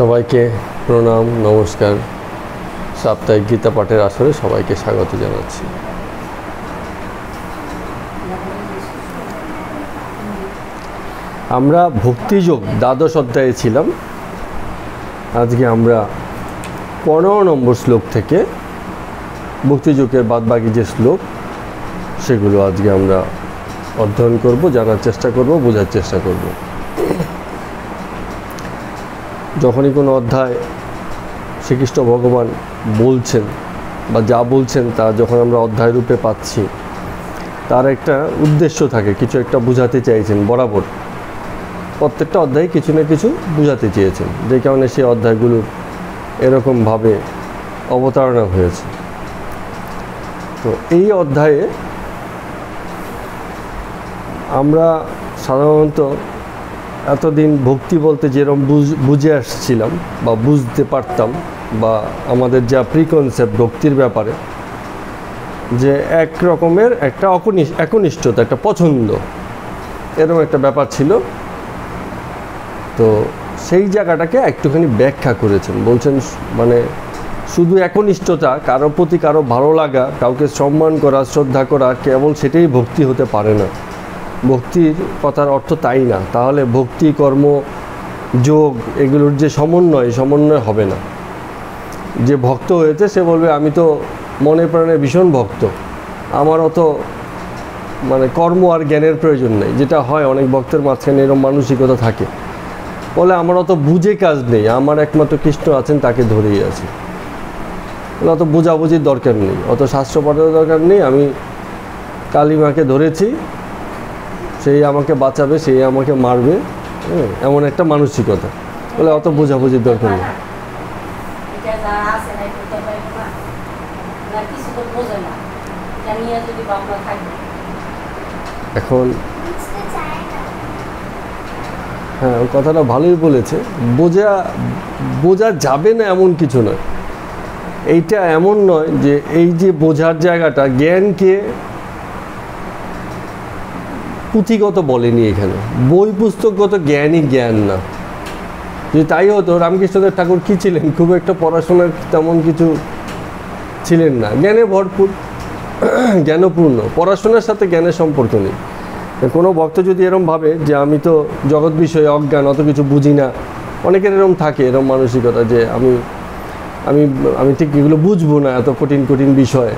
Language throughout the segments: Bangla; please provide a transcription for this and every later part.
সবাইকে প্রণাম, নমস্কার। সাপ্তাহিক গীতা পাঠের আসরে সবাইকে স্বাগত জানাচ্ছি। আমরা ভক্তিযোগ দ্বাদশ অধ্যায়ে ছিলাম। আজকে আমরা 15 নম্বর শ্লোক থেকে ভক্তিযোগের বাদবাকি যে শ্লোক সেগুলো আজকে আমরা অধ্যয়ন করব, জানার চেষ্টা করব, বোঝার চেষ্টা করব। যখনই কোনো অধ্যায় শ্রীকৃষ্ণ ভগবান বলছেন বা যা বলছেন তা যখন আমরা অধ্যায় রূপে পাচ্ছি, তার একটা উদ্দেশ্য থাকে, কিছু একটা বোঝাতে চাইছেন। বরাবর প্রত্যেকটা অধ্যায়ে কিছু না কিছু বোঝাতে চেয়েছেন, যে কারণে সেই অধ্যায়গুলো এরকমভাবে অবতারণা হয়েছে। তো এই অধ্যায়ে আমরা সাধারণত এতদিন ভক্তি বলতে যেরকম বুঝে আসছিলাম বা বুঝতে পারতাম, বা আমাদের যা প্রিকনসেপ্ট ভক্তির ব্যাপারে, যে এক রকমের একটা একনিষ্ঠতা, একটা পছন্দ, এরকম একটা ব্যাপার ছিল। তো সেই জায়গাটাকে একটুখানি ব্যাখ্যা করেছেন, বলছেন মানে শুধু একনিষ্ঠতা, কারো প্রতি কারো ভালো লাগা, কাউকে সম্মান করা, শ্রদ্ধা করা, কেবল সেটাই ভক্তি হতে পারে না। ভক্তির কথার অর্থ তাই না। তাহলে ভক্তি, কর্ম, যোগ এগুলোর যে সমন্বয় হবে না। যে ভক্ত হয়েছে সে বলবে আমি তো মনে প্রাণে ভীষণ ভক্ত, আমার অত মানে কর্ম আর জ্ঞানের প্রয়োজন নেই। যেটা হয় অনেক ভক্তের মাঝখানে এরকম মানসিকতা থাকে, বলে আমার অত বুঝে কাজ নেই, আমার একমাত্র কৃষ্ণ আছেন, তাকে ধরেই আছে, অত বোঝাবুঝির দরকার নেই, অত শাস্ত্র পাঠের দরকার নেই, আমি কালীমাকে ধরেছি, সেই আমাকে বাঁচাবে, সেই আমাকে মারবে, এমন একটা মানসিকতা, বলে অত বোঝাবুঝির দরকার নেই। এখন হ্যাঁ, ওই কথাটা ভালোই বলেছে। বোঝা যাবে না এমন কিছু নয়। এইটা এমন নয় যে এই যে বোঝার জায়গাটা, জ্ঞানকে পুঁথিগত বলেনি এখানে, বই পুস্তকগত জ্ঞানই জ্ঞান না। যদি তাই হতো, রামকৃষ্ণদেব ঠাকুর কী ছিলেন? খুব একটা পড়াশোনার তেমন কিছু ছিলেন না, জ্ঞানে ভরপুর, জ্ঞানপূর্ণ। পড়াশোনার সাথে জ্ঞানের সম্পর্ক নেই। কোনো ভক্ত যদি এরম ভাবে যে আমি তো জগৎ বিষয়ে অজ্ঞান, অত কিছু বুঝি না, অনেকের এরম থাকে, এরম মানসিকতা যে আমি আমি আমি ঠিক এগুলো বুঝবো না, এত কঠিন কঠিন বিষয়,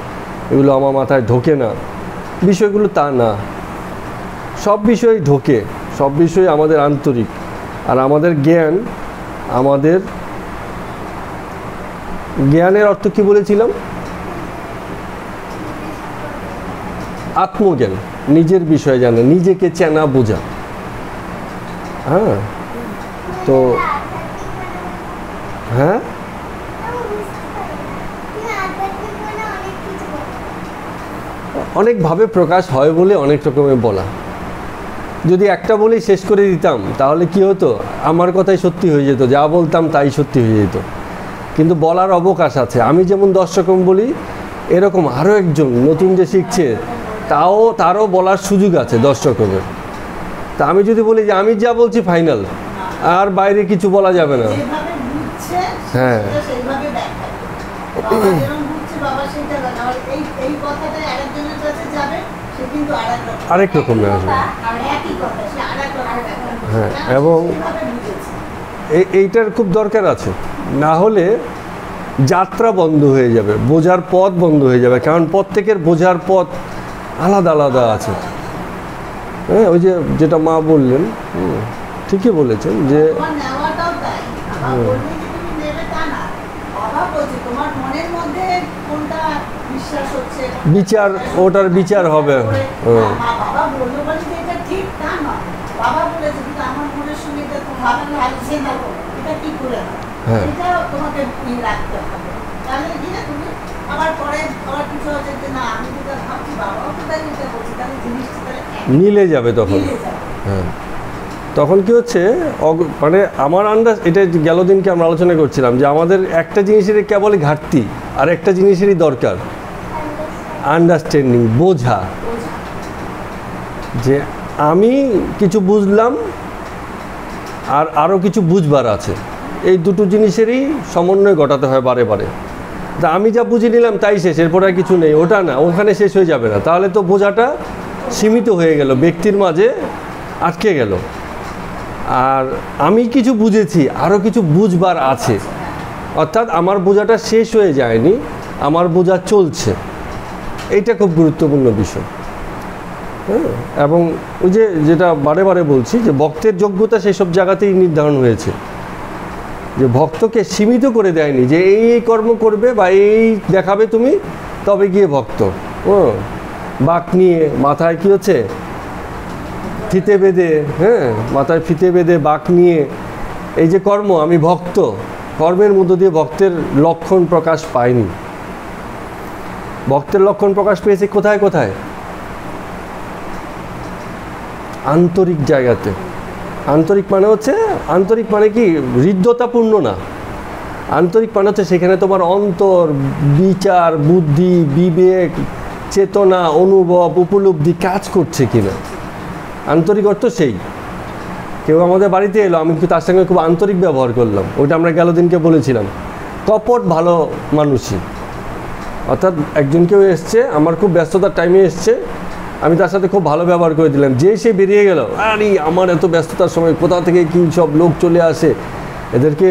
এগুলো আমার মাথায় ঢোকে না। বিষয়গুলো তা না, সব বিষয় ঢোকে, সব বিষয় আমাদের আন্তরিক। আর আমাদের জ্ঞান, আমাদের জ্ঞানের অর্থ কী বলেছিলাম? আত্মজ্ঞান, নিজের বিষয় জানা, নিজেকে চেনা বোঝা। হ্যাঁ, তো হ্যাঁ, অনেকভাবে প্রকাশ হয় বলে অনেক রকমের বলা। যদি একটা বলেই শেষ করে দিতাম তাহলে কি হতো? আমার কথাই সত্যি হয়ে যেত, যা বলতাম তাই সত্যি হয়ে যেত। কিন্তু বলার অবকাশ আছে। আমি যেমন 10 রকম বলি, এরকম আরও একজন নতুন যে শিখছে তারও বলার সুযোগ আছে 10 রকমের। তা আমি যদি বলি যে আমি যা বলছি ফাইনাল, আর বাইরে কিছু বলা যাবে না। হ্যাঁ, আরেক রকমের আসবে। হ্যাঁ, এবং এইটার খুব দরকার আছে, না হলে যাত্রা বন্ধ হয়ে যাবে, বোঝার পথ বন্ধ হয়ে যাবে। কারণ প্রত্যেকের বোঝার পথ আলাদা আলাদা আছে। হ্যাঁ, ওই যে যেটা মা বললেন, ঠিকই বলেছেন যে বিচার, ওটার বিচার হবে। হ্যাঁ, মিলে যাবে তখন। হ্যাঁ, তখন কি হচ্ছে, মানে আমার আন্দাজ, এটা গেল দিনকে আমরা আলোচনা করছিলাম যে আমাদের একটা জিনিসেরই কেবলই ঘাটতি, আর একটা জিনিসেরই দরকার, আন্ডারস্ট্যান্ডিং, বোঝা। যে আমি কিছু বুঝলাম আর আরও কিছু বুঝবার আছে, এই দুটো জিনিসেরই সমন্বয় ঘটাতে হয় বারে বারে। তা আমি যা বুঝে নিলাম তাই শেষ, এরপর আর কিছু নেই, ওটা না, ওখানে শেষ হয়ে যাবে না, তাহলে তো বোঝাটা সীমিত হয়ে গেল, ব্যক্তির মাঝে আটকে গেল। আর আমি কিছু বুঝেছি, আরও কিছু বুঝবার আছে, অর্থাৎ আমার বোঝাটা শেষ হয়ে যায়নি, আমার বোঝা চলছে। এইটা খুব গুরুত্বপূর্ণ বিষয়। হ্যাঁ, এবং ওই যে যেটা বারে বারে বলছি যে ভক্তের যোগ্যতা সেসব জায়গাতেই নির্ধারণ হয়েছে, যে ভক্তকে সীমিত করে দেয়নি যে এই কর্ম করবে বা এই দেখাবে তুমি তবে গিয়ে ভক্ত। বাঁক নিয়ে মাথায় কী হচ্ছে, ফিতে বেঁধে, হ্যাঁ, মাথায় ফিতে বেঁধে বাঁক নিয়ে এই যে কর্ম, আমি ভক্ত, কর্মের মধ্য দিয়ে ভক্তের লক্ষণ প্রকাশ পায়নি। ভক্তের লক্ষণ প্রকাশ পেয়েছে কোথায় কোথায়? আন্তরিক জায়গাতে। আন্তরিক মানে হচ্ছে, আন্তরিক মানে কি হৃদ্যতাপূর্ণ না, আন্তরিক মানে হচ্ছে সেখানে তোমার অন্তর, বিচার, বুদ্ধি, বিবেক, চেতনা, অনুভব, উপলব্ধি কাজ করছে কিনা। আন্তরিক অর্থ সেই, কেউ আমাদের বাড়িতে এলো, আমি কিন্তু তার সঙ্গে খুব আন্তরিক ব্যবহার করলাম, ওইটা আমরা গেল দিনকে বলেছিলাম, কপট ভালো মানুষই। অর্থাৎ একজন কেউ এসছে, আমার খুব ব্যস্ততার টাইমে এসছে, আমি তার সাথে খুব ভালো ব্যবহার করে দিলাম, যে সে বেরিয়ে গেল, আরে আমার এত ব্যস্ততার সময় কোথা থেকে কী সব লোক চলে আসে, এদেরকে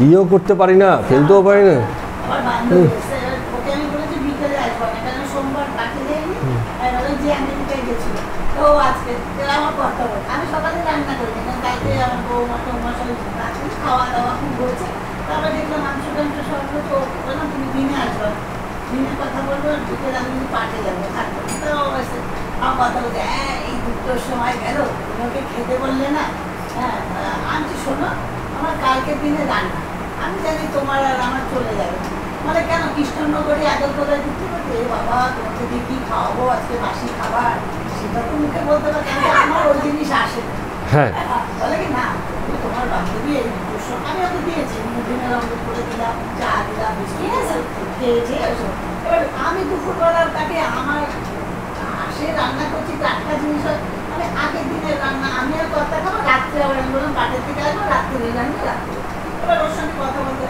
ইয়েও করতে পারি না, ফেলতেও পারি না। কথা বলবো, আমি পাঠে যাবো, থাকবো, আমার কথা বলতে এই দুটোর সময় গেল, তুমি ওকে খেতে বললে না। হ্যাঁ, আমি শোনো, আমার কালকের দিনে রান্না, আমি জানি তোমার আর আমার চলে যাবে, মানে কেন কৃষ্ণনগরে আদর করে দিতে পারবে, বাবা তোমাকে দিয়ে কী খাওয়াবো আজকে, বাসি খাবার, সেটা তো মুখে বলতে পারবে, আমার ওই জিনিস আসে না। হ্যাঁ, বলে কি না, তোমার বান্ধবী এই দুটোর সময়, আমি ওকে দিয়েছি, দিনের অঙ্গ করে দিলাম, চা দিলাম, বিস্কুট খেয়েছে। এবার আমি দুপুরবেলার তাকে আমার সে রান্না করছি, টাটকা জিনিস হয়, মানে আগের দিনের রান্না, আমি আর কথা খাবো, রাত্রে আবার আমি বললাম পাটের থেকে আসবো, রাত্রে রান্না রাত্রে। এবার ওর সঙ্গে কথা বলতে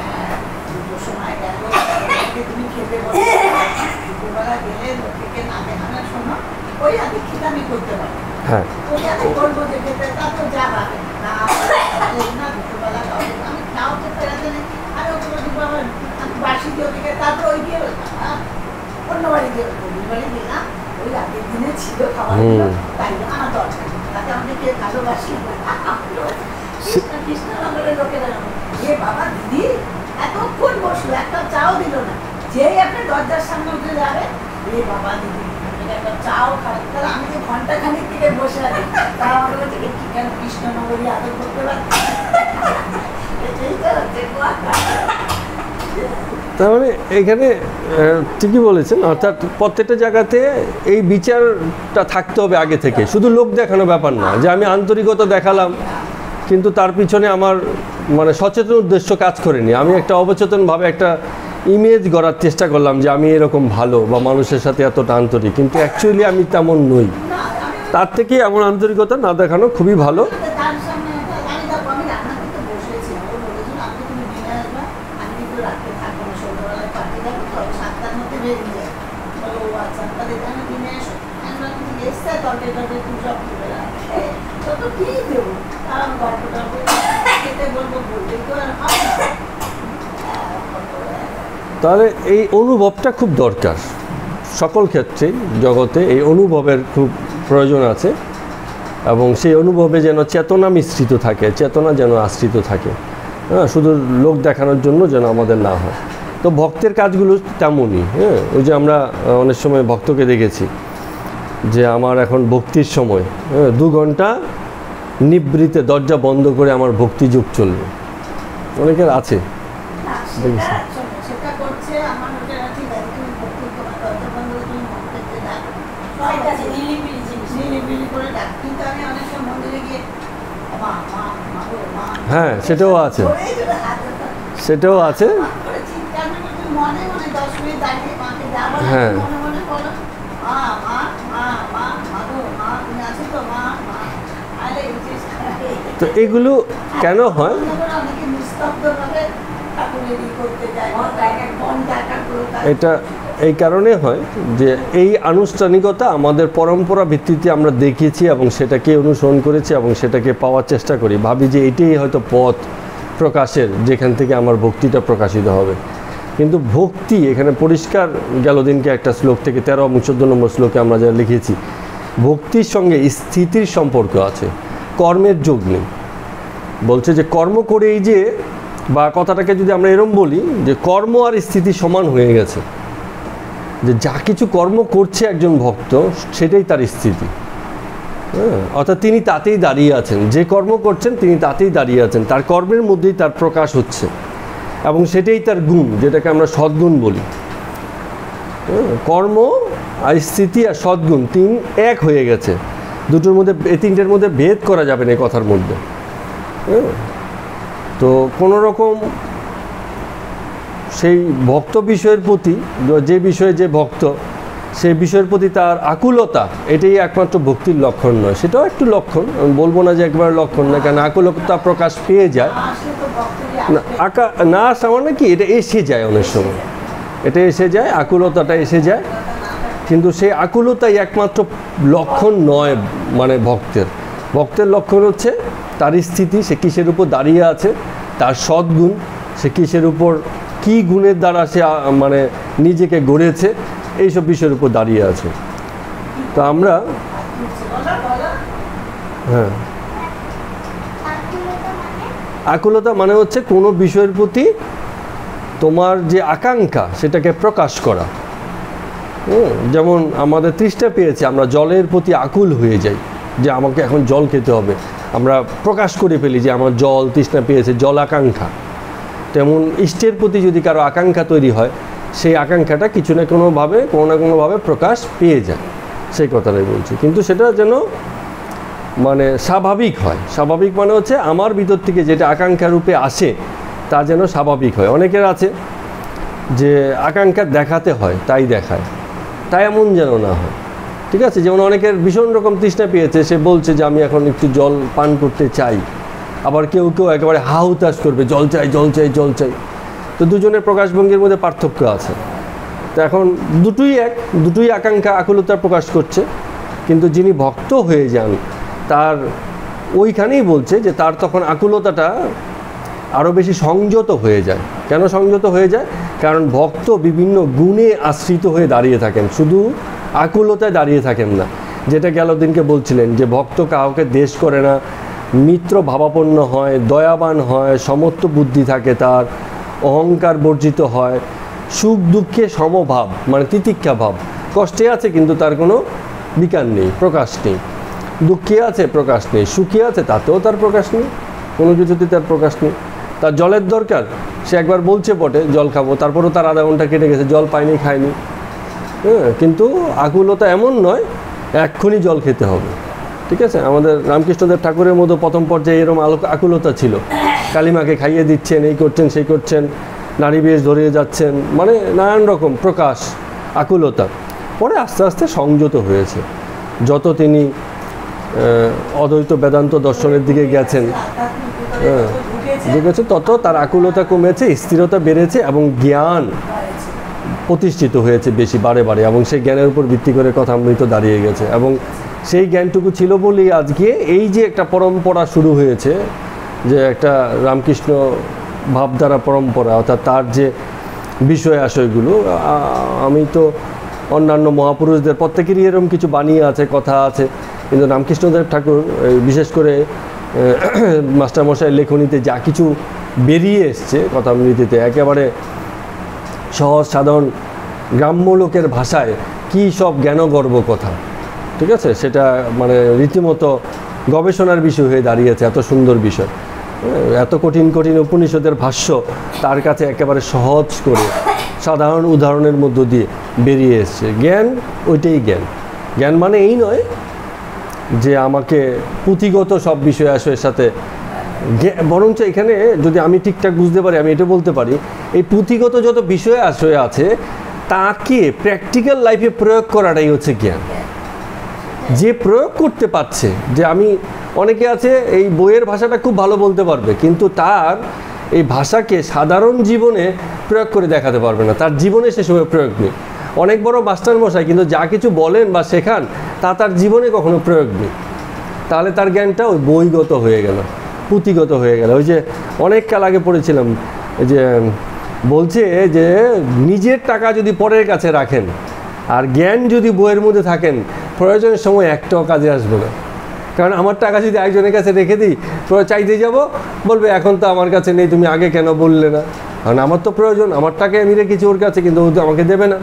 হ্যাঁ, দুটোর সময় গেল, তুমি খেতে বলো, দুপুরবেলা গেলে লোককে না দেখানো, শোনো, ওই আগে খেতে আমি করতে পারি, ওই আগে করবো যে খেতে, তা তো যা পাবে না, দুপুরবেলা খাওয়াবো, আমি খাওয়া তো ফেরাতে নেই, আর ওগুলো দিব আবার আমি বাসি দিয়ে ওদিকে, তারপর ওই দিয়ে অন্য বাড়ি দিয়ে ওই বাড়ি দিলাম, ওই আগের দিনে ছিল খাবার, তাই আমার দরকার, তাতে আমাকে কে ভালোবাসি, কৃষ্ণনগরের লোকেরা এ বাবা দিদি এতক্ষণ বসলো, একটা চাও দিল না, যেই আপনার দরজার সামনে উঠে যাবে, এ বাবা দিদি একটা চাও খারাপ, তাহলে আমি যে ঘন্টা খানিক থেকে বসে আছি, তা আমার কাছে কি কেন কৃষ্ণনগরী আদর করতে পারছি। তার মানে এখানে ঠিকই বলেছেন, অর্থাৎ প্রত্যেকটা জায়গাতে এই বিচারটা থাকতে হবে আগে থেকে, শুধু লোক দেখানো ব্যাপার না, যে আমি আন্তরিকতা দেখালাম কিন্তু তার পিছনে আমার মানে সচেতন উদ্দেশ্য কাজ করেনি, আমি একটা অবচেতনভাবে একটা ইমেজ গড়ার চেষ্টা করলাম যে আমি এরকম ভালো বা মানুষের সাথে এতটা আন্তরিক, কিন্তু অ্যাকচুয়ালি আমি তেমন নই। তার থেকে এমন আন্তরিকতা না দেখানো খুবই ভালো। তাহলে এই অনুভবটা খুব দরকার সকল ক্ষেত্রেই, জগতে এই অনুভবের খুব প্রয়োজন আছে, এবং সেই অনুভবে যেন চেতনা মিশ্রিত থাকে, চেতনা যেন আশ্রিত থাকে, হ্যাঁ, শুধু লোক দেখানোর জন্য যেন আমাদের না হয়। তো ভক্তের কাজগুলো তেমনই। হ্যাঁ, ওই যে আমরা অনেক সময় ভক্তকে দেখেছি যে আমার এখন ভক্তির সময়, 2 ঘন্টা নিবৃতে দরজা বন্ধ করে আমার ভক্তিযুগ চলবে, অনেকের আছে দেখেছি। হ্যাঁ, সেটাও আছে, সেটাও আছে। হ্যাঁ, তো এগুলো কেন হয়? নিস্তব্ধভাবে ঠাকুরের করতে যায়, মন জায়গাগুলো এটা এই কারণে হয় যে এই আনুষ্ঠানিকতা আমাদের পরম্পরা ভিত্তিতে আমরা দেখিয়েছি এবং সেটাকে অনুসরণ করেছি এবং সেটাকে পাওয়ার চেষ্টা করি, ভাবি যে এটাই হয়তো পথ প্রকাশের যেখান থেকে আমার ভক্তিটা প্রকাশিত হবে। কিন্তু ভক্তি এখানে পরিষ্কার গেল দিনকে একটা শ্লোক থেকে 13 এবং 14 নম্বর শ্লোকে আমরা যা লিখেছি, ভক্তির সঙ্গে স্থিতির সম্পর্ক আছে, কর্মের যোগ নেই। বলছে যে কর্ম করেই যে, বা কথাটাকে যদি আমরা এরম বলি যে কর্ম আর স্থিতি সমান হয়ে গেছে, যে যা কিছু কর্ম করছে একজন ভক্ত সেটাই তার স্থিতি। হ্যাঁ, অর্থাৎ তিনি তাতেই দাঁড়িয়ে আছেন, যে কর্ম করছেন তিনি তাতেই দাঁড়িয়ে আছেন, তার কর্মের মধ্যেই তার প্রকাশ হচ্ছে এবং সেটাই তার গুণ, যেটাকে আমরা সদ্গুণ বলি। কর্ম আর স্থিতি আর সদ্গুণ তিন এক হয়ে গেছে, দুটোর মধ্যে, এই তিনটের মধ্যে ভেদ করা যাবে না এই কথার মধ্যে। তো কোনো রকম সেই ভক্ত বিষয়ের প্রতি, যে বিষয়ে যে ভক্ত, সেই বিষয়ের প্রতি তার আকুলতা, এটাই একমাত্র ভক্তির লক্ষণ নয়, সেটাও একটু লক্ষণ, আমি বলবো না যে একবার লক্ষণ না, কারণ আকুলতা প্রকাশ পেয়ে যায় না, আসা মানে কি, এটা এসে যায় অনেক সময়, এটা এসে যায়, আকুলতাটা এসে যায়, কিন্তু সেই আকুলতাই একমাত্র লক্ষণ নয়। মানে ভক্তের লক্ষণ হচ্ছে তার স্থিতি, সে কিসের উপর দাঁড়িয়ে আছে, তার সদ্গুণ, সে কিসের উপর, কী গুণের দ্বারা সে মানে নিজেকে গড়েছে, এইসব বিষয়ের উপর দাঁড়িয়ে আছে। তো আমরা হ্যাঁ, আকুলতা মানে হচ্ছে কোনো বিষয়ের প্রতি তোমার যে আকাঙ্ক্ষা সেটাকে প্রকাশ করা। যেমন আমাদের তৃষ্ণা পেয়েছে, আমরা জলের প্রতি আকুল হয়ে যাই যে আমাকে এখন জল খেতে হবে, আমরা প্রকাশ করে ফেলি যে আমার জল তৃষ্ণা পেয়েছে, জল আকাঙ্ক্ষা। তেমন ইষ্টের প্রতি যদি কারো আকাঙ্ক্ষা তৈরি হয়, সেই আকাঙ্ক্ষাটা কিছু না কোনোভাবে, কোনো না কোনোভাবে প্রকাশ পেয়ে যায়, সেই কথাটাই বলছি। কিন্তু সেটা যেন মানে স্বাভাবিক হয়। স্বাভাবিক মানে হচ্ছে আমার ভিতর থেকে যেটা আকাঙ্ক্ষা রূপে আসে তা যেন স্বাভাবিক হয়। অনেকের আছে যে আকাঙ্ক্ষা দেখাতে হয়, তাই দেখায়, তাই এমন যেন না হয়। ঠিক আছে, যেমন অনেকের ভীষণ রকম তৃষ্ণা পেয়েছে, সে বলছে যে আমি এখন একটু জল পান করতে চাই, আবার কেউ কেউ একেবারে হাহুতাশ করবে, জল চাই জল চাই জল চাই। তো দুজনের প্রকাশভঙ্গির মধ্যে পার্থক্য আছে। তো এখন দুটোই আকাঙ্ক্ষা, আকুলতা প্রকাশ করছে। কিন্তু যিনি ভক্ত হয়ে যান তার ওইখানেই বলছে যে তার তখন আকুলতাটা আরও বেশি সংযত হয়ে যায়। কেন সংযত হয়ে যায়? কারণ ভক্ত বিভিন্ন গুণে আশ্রিত হয়ে দাঁড়িয়ে থাকেন, শুধু আকুলতায় দাঁড়িয়ে থাকেন না। যেটা গেল দিনকে বলছিলেন যে ভক্ত কাউকে দেশ করে না, মিত্র ভাবাপন্ন হয়, দয়াবান হয়, সমত্ব বুদ্ধি থাকে, তার অহংকার বর্জিত হয়, সুখ দুঃখে সমভাব মানে তিতিক্ষা ভাব, কষ্টে আছে কিন্তু তার কোনো বিকার নেই, প্রকাশ নেই, দুঃখে আছে প্রকাশ নেই, সুখে আছে তাতেও তার প্রকাশ নেই, কোনো কিছুতে তার প্রকাশ নেই। তার জলের দরকার, সে একবার বলছে বটে জল খাবো, তারপরেও তার আধা ঘন্টা কেটে গেছে, জল পায়নি, খায়নি। কিন্তু আকুলতা এমন নয় এক্ষুনি জল খেতে হবে। ঠিক আছে, আমাদের রামকৃষ্ণদেব ঠাকুরের মতো প্রথম পর্যায়ে এরকম আকুলতা ছিল, কালিমাকে খাইয়ে দিচ্ছেন, এই করছেন সেই করছেন, নারী বেশ ধরিয়ে যাচ্ছেন, মানে নানান রকম প্রকাশ আকুলতা। পরে আস্তে আস্তে সংযত হয়েছে, যত তিনি অদ্বৈত বেদান্ত দর্শনের দিকে গেছেন, ঢুকেছে, তত তার আকুলতা কমেছে, স্থিরতা বেড়েছে এবং জ্ঞান প্রতিষ্ঠিত হয়েছে বেশি বারে বারে, এবং সেই জ্ঞানের উপর ভিত্তি করে কথামৃত দাঁড়িয়ে গেছে। এবং সেই জ্ঞানটুকু ছিল বলেই আজকে এই যে একটা পরম্পরা শুরু হয়েছে, যে একটা রামকৃষ্ণ ভাবধারা পরম্পরা, অর্থাৎ তার যে বিষয় আশয়গুলো, আমি তো অন্যান্য মহাপুরুষদের প্রত্যেকেরই এরকম কিছু বানিয়ে আছে, কথা আছে, কিন্তু রামকৃষ্ণদেব ঠাকুর বিশেষ করে মাস্টারমশাইয়ের লেখনীতে যা কিছু বেরিয়ে এসছে কথামৃতিতে, একেবারে সহজ সাধারণ গ্রাম্য লোকের ভাষায় কী সব জ্ঞানগর্ব কথা, ঠিক আছে, সেটা মানে রীতিমতো গবেষণার বিষয় হয়ে দাঁড়িয়েছে। এত সুন্দর বিষয়, এত কঠিন কঠিন উপনিষদের ভাষ্য তার কাছে একেবারে সহজ করে সাধারণ উদাহরণের মধ্য দিয়ে বেরিয়ে এসছে। জ্ঞান ওইটাই জ্ঞান। জ্ঞান মানে এই নয় যে আমাকে পুঁথিগত সব বিষয় আশয়ের সাথে, বরঞ্চ এখানে যদি আমি ঠিকঠাক বুঝতে পারি, আমি এটা বলতে পারি, এই পুঁথিগত যত বিষয় আশয় আছে তাকে প্র্যাকটিক্যাল লাইফে প্রয়োগ করাটাই হচ্ছে জ্ঞান। যে প্রয়োগ করতে পারছে, যে আমি, অনেকে আছে এই বইয়ের ভাষাটা খুব ভালো বলতে পারবে, কিন্তু তার এই ভাষাকে সাধারণ জীবনে প্রয়োগ করে দেখাতে পারবে না, তার জীবনে সেসবের প্রয়োগ নেই। অনেক বড় মাস্টারমশাই কিন্তু যা কিছু বলেন বা শেখান তা তার জীবনে কখনো প্রয়োগ নেই। তাহলে তার জ্ঞানটা ওই বইগত হয়ে গেল, পুঁথিগত হয়ে গেল। ওই যে অনেক কাল আগে পড়েছিলাম যে বলছে যে নিজের টাকা যদি পরের কাছে রাখেন আর জ্ঞান যদি বইয়ের মধ্যে থাকেন, প্রয়োজনের সময় একটাও কাজে আসবে না। কারণ আমার টাকা যদি একজনের কাছে রেখে দিই, চাইতে যাব, বলবে এখন তো আমার কাছে নেই, তুমি আগে কেন বললে না? কারণ আমার তো প্রয়োজন, আমার টাকা আমি রেখেছি ওর কাছে, কিন্তু ও তো আমাকে দেবে না।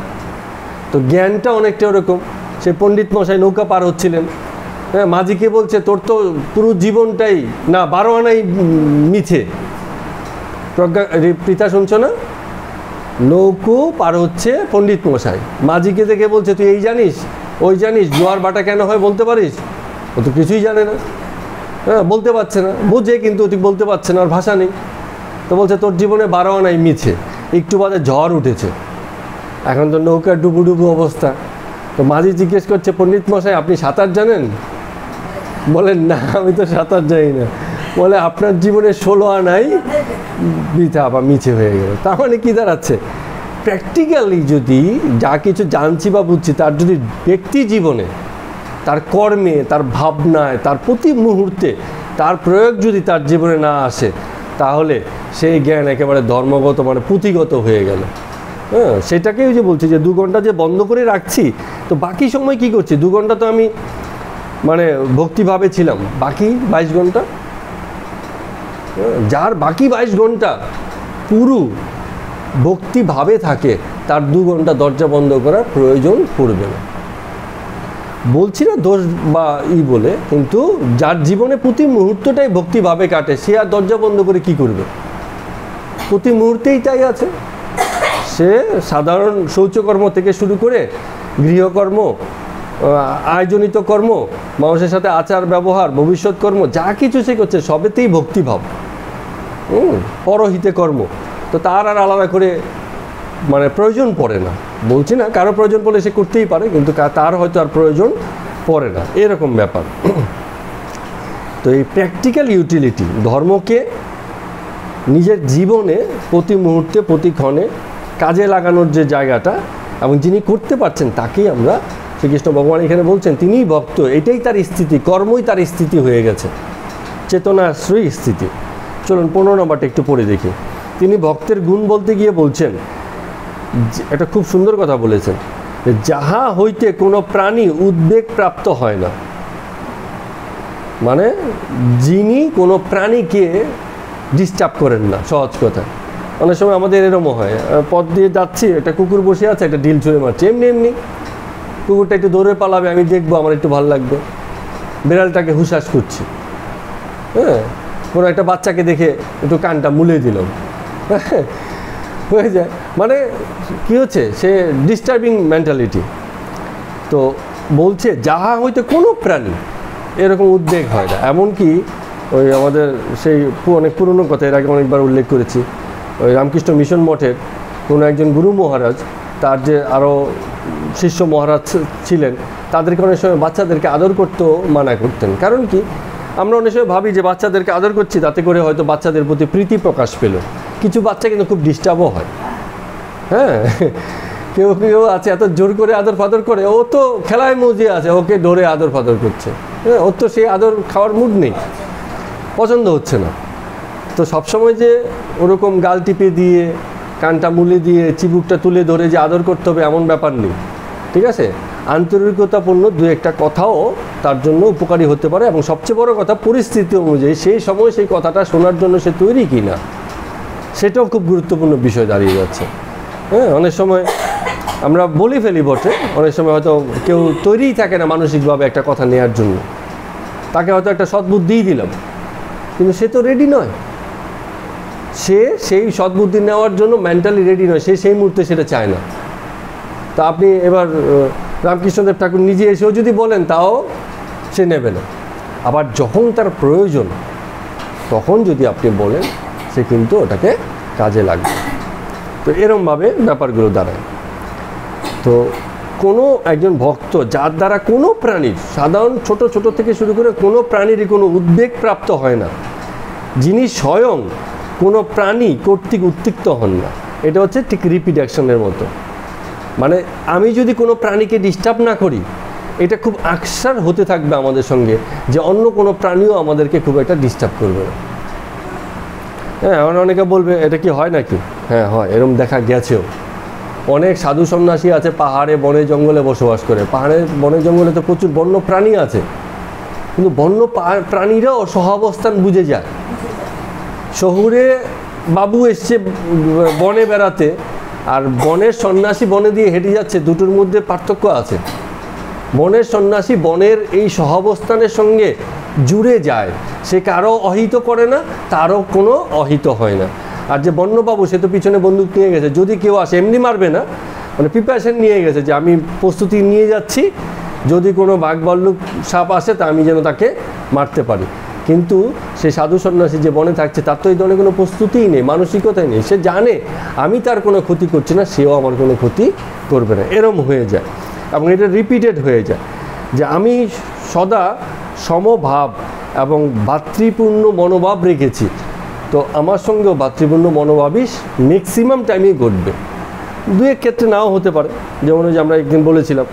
তো জ্ঞানটা অনেকটা ওরকম। সে পণ্ডিত মশাই নৌকা পার হচ্ছিলেন, হ্যাঁ, মাঝিকে বলছে তোর তো পুরো জীবনটাই না 12 আনাই মিথ্যে। প্রজ্ঞা পিতা শুনছো না? নৌকো পার হচ্ছে পণ্ডিত মশাই, মাঝিকে দেখে বলছে তুই এই জানিস ওই জানিস, জোয়ার বাটা কেন হয় বলতে পারিস? ও তো কিছুই জানে না, হ্যাঁ, বলতে পারছে না, বোঝে কিন্তু তুই বলতে পারছে না, ওর ভাষা নেই। তো বলছে তোর জীবনে 12 আনাই মিছে। একটু বাদে ঝড় উঠেছে, এখন তো নৌকার ডুবু ডুবু অবস্থা। তো মাঝি জিজ্ঞেস করছে পণ্ডিত মশাই আপনি সাঁতার জানেন? বলেন না আমি তো সাঁতার জানি না। বলে আপনার জীবনে 16 আনাই বৃথা বা মিছে হয়ে গেল। তার মানে কী দাঁড়াচ্ছে, প্র্যাকটিক্যালি যদি যা কিছু জানছি বা বুঝছি তার যদি ব্যক্তি জীবনে, তার কর্মে, তার ভাবনায়, তার প্রতি মুহূর্তে তার প্রয়োগ যদি তার জীবনে না আসে, তাহলে সেই জ্ঞান একেবারে ধর্মগত মানে পুঁথিগত হয়ে গেল। হ্যাঁ, সেটাকেই যে বলছি যে 2 ঘন্টা যে বন্ধ করে রাখছি, তো বাকি সময় কি করছি? 2 ঘন্টা তো আমি মানে ভক্তিভাবে ছিলাম, বাকি 22 ঘন্টা, যার বাকি 22 ঘন্টা পুরো ভক্তিভাবে থাকে, তার 2 ঘন্টা দরজা বন্ধ করার প্রয়োজন পড়বে না। বলছি না দোষ বা বলে, কিন্তু যার জীবনে প্রতি মুহূর্তটাই ভক্তিভাবে কাটে, সে আর দরজা বন্ধ করে কি করবে? প্রতি মুহূর্তেই তাই আছে। সে সাধারণ শৌচকর্ম থেকে শুরু করে গৃহকর্ম, আয়োজনিত কর্ম, মানুষের সাথে আচার ব্যবহার, ভবিষ্যৎ কর্ম, যা কিছু সে করছে সবেতেই ভক্তিভাব, পরহিতে কর্ম। তো তার আর আলাদা করে মানে প্রয়োজন পড়ে না। বলছি না কারো প্রয়োজন পড়লে সে করতেই পারে, কিন্তু তার হয়তো আর প্রয়োজন পড়ে না, এরকম ব্যাপার। তো এই প্র্যাকটিক্যাল ইউটিলিটি, ধর্মকে নিজের জীবনে প্রতি মুহূর্তে প্রতি ক্ষণে কাজে লাগানোর যে জায়গাটা, এবং যিনি করতে পারছেন তাকেই আমরা, শ্রীকৃষ্ণ ভগবান এখানে বলছেন তিনিই ভক্ত, এটাই তার স্থিতি, কর্মই তার স্থিতি হয়ে গেছে, চেতনাশ্রয়ী স্থিতি। চলুন 15 নম্বরটা একটু পড়ে দেখি। তিনি ভক্তের গুণ বলতে গিয়ে বলছেন, একটা খুব সুন্দর কথা বলেছেন, যাহা হইতে কোনো প্রাণী উদ্বেগ প্রাপ্ত হয় না। মানে যিনি কোনো প্রাণীকে ডিস্টার্ব করেন না, সহজ কথা। অনেক সময় আমাদের এরকমও হয়, পথ দিয়ে যাচ্ছি, একটা কুকুর বসে আছে, একটা ঢিল ছুঁড়ে মারছে, এমনি এমনি কুকুরটা একটু দৌড়ে পালাবে, আমি দেখবো, আমার একটু ভালো লাগবে, বিড়ালটাকে হুশাস করছি, হ্যাঁ, কোনো একটা বাচ্চাকে দেখে একটু কানটা মুলে দিলাম, হয়ে যায়। মানে কি হচ্ছে, সে ডিস্টার্বিং মেন্টালিটি। তো বলছে যাহা হইতে কোনো প্রাণী এরকম উদ্বেগ হয় না। এমনকি ওই আমাদের সেই অনেক পুরনো কথা, এর আগে অনেকবার উল্লেখ করেছি, ওই রামকৃষ্ণ মিশন মঠের কোনো একজন গুরু মহারাজ, তার যে আরও শিষ্য মহারাজ ছিলেন, তাদেরকে অনেক সময় বাচ্চাদেরকে আদর করতেও মানা করতেন। কারণ কি, আমরা অনেক সময় ভাবি যে বাচ্চাদেরকে আদর করছি, তাতে করে হয়তো বাচ্চাদের প্রতি প্রীতি প্রকাশ পেল। কিছু বাচ্চা কিন্তু খুব ডিস্টার্বও হয়, হ্যাঁ, কেউ কেউ আছে এত জোর করে আদর ফাদর করে, ও তো খেলায় মজে আছে, ওকে ধরে আদর ফাদর করছে, হ্যাঁ, ওর তো সেই আদর খাওয়ার মুড নেই, পছন্দ হচ্ছে না। তো সবসময় যে ওরকম গাল টিপে দিয়ে, কানটা মুলে দিয়ে, চিবুকটা তুলে ধরে যে আদর করতে হবে এমন ব্যাপার নেই, ঠিক আছে? আন্তরিকতাপূর্ণ 2-1টা কথাও তার জন্য উপকারী হতে পারে। এবং সবচেয়ে বড় কথা, পরিস্থিতি অনুযায়ী সেই সময় সেই কথাটা শোনার জন্য সে তৈরি কি না, সেটাও খুব গুরুত্বপূর্ণ বিষয় দাঁড়িয়ে যাচ্ছে। হ্যাঁ, অনেক সময় আমরা বলি ফেলি বটে, অনেক সময় হয়তো কেউ তৈরিই থাকে না মানসিকভাবে একটা কথা নেওয়ার জন্য, তাকে হয়তো একটা সদ্বুদ্ধিই দিলাম, কিন্তু সে তো রেডি নয়, সে সেই সদ্বুদ্ধি নেওয়ার জন্য মেন্টালি রেডি নয়, সে সেই মুহূর্তে সেটা চায় না। তা আপনি এবার রামকৃষ্ণদেব ঠাকুর নিজে এসেও যদি বলেন, তাও সে নেবে না। আবার যখন তার প্রয়োজন, তখন যদি আপনি বলেন, সে কিন্তু ওটাকে কাজে লাগবে। তো এরমভাবে ব্যাপারগুলো দাঁড়ায়। তো কোনো একজন ভক্ত যার দ্বারা কোনো প্রাণীর, সাধারণ ছোট ছোট থেকে শুরু করে কোনো প্রাণীরই কোনো উদ্বেগ প্রাপ্ত হয় না, যিনি স্বয়ং কোনো প্রাণী কর্তৃক উত্ত্যক্ত হন না। এটা হচ্ছে ঠিক রিপিট অ্যাকশনের মতো। মানে আমি যদি কোনো প্রাণীকে ডিস্টার্ব না করি, এটা খুব আকসার হতে থাকবে আমাদের সঙ্গে যে অন্য কোনো প্রাণীও আমাদেরকে খুব একটা ডিস্টার্ব করবে না। হ্যাঁ, অনেকে বলবে এটা কি হয় নাকি? হ্যাঁ হয়, এরকম দেখা গেছেও। অনেক সাধু সন্ন্যাসী আছে পাহাড়ে বনে জঙ্গলে বসবাস করে। পাহাড়ে বনে জঙ্গলে তো প্রচুর বন্য প্রাণী আছে, কিন্তু বন্য প্রাণীরাও সহাবস্থান বুঝে যায়। শহুরে বাবু এসছে বনে বেড়াতে, আর বনের সন্ন্যাসী বনে দিয়ে হেঁটে যাচ্ছে, দুটোর মধ্যে পার্থক্য আছে। বনের সন্ন্যাসী বনের এই সহাবস্থানের সঙ্গে জুড়ে যায়, সে কারো অহিত করে না, তারও কোনো অহিত হয় না। আর যে বন্যবাবু, সে তো পিছনে বন্দুক নিয়ে গেছে, যদি কেউ আসে এমনি মারবে না, মানে প্রিপারেশন নিয়ে গেছে যে আমি প্রস্তুতি নিয়ে যাচ্ছি, যদি কোনো বাঘ ভাল্লুক সাপ আসে তা আমি যেন তাকে মারতে পারি। কিন্তু সে সাধু সন্ন্যাসী যে বনে থাকছে, তার তো এই ধরনের কোনো প্রস্তুতিই নেই, মানসিকতাই নেই। সে জানে আমি তার কোনো ক্ষতি করছি না, সেও আমার কোনো ক্ষতি করবে না। এরম হয়ে যায় এবং এটা রিপিটেড হয়ে যায় যে আমি সদা সমভাব এবং ভাতৃপূর্ণ মনোভাব রেখেছি, তো আমার সঙ্গেও ভাতৃপূর্ণ মনোভাবই ম্যাক্সিমাম টাইমেই ঘটবে। দু এক ক্ষেত্রে নাও হতে পারে, যেমন ওই যে আমরা একদিন বলেছিলাম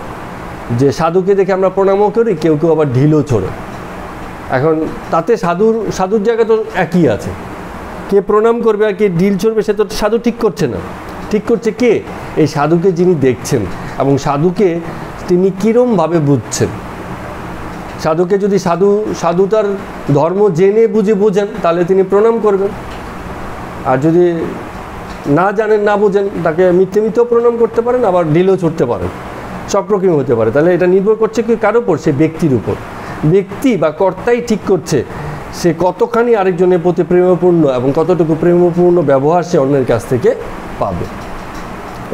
যে সাধুকে দেখে আমরা প্রণামও করি, কেউ কেউ আবার ঢিলও ছোড়ে। এখন তাতে সাধুর জায়গা তো একই আছে, কে প্রণাম করবে আর কে ঢিল ছড়বে সে তো সাধু ঠিক করছে না। ঠিক করছে কে? এই সাধুকে যিনি দেখছেন এবং সাধুকে তিনি কীরমভাবে বুঝছেন। সাধুকে যদি সাধু তার ধর্ম জেনে বুঝে বোঝেন, তাহলে তিনি প্রণাম করবেন। আর যদি না জানেন, না বোঝেন, তাকে মিথ্যেও প্রণাম করতে পারেন, আবার ঢিলও ছুটতে পারেন, সব রকমই হতে পারে। তাহলে এটা নির্ভর করছে কি কার উপর? সে ব্যক্তির উপর। ব্যক্তি বা কর্তাই ঠিক করছে সে কতখানি আরেকজনের প্রতি প্রেমপূর্ণ এবং কতটুকু প্রেমপূর্ণ ব্যবহার সে অন্যের কাছ থেকে পাবে।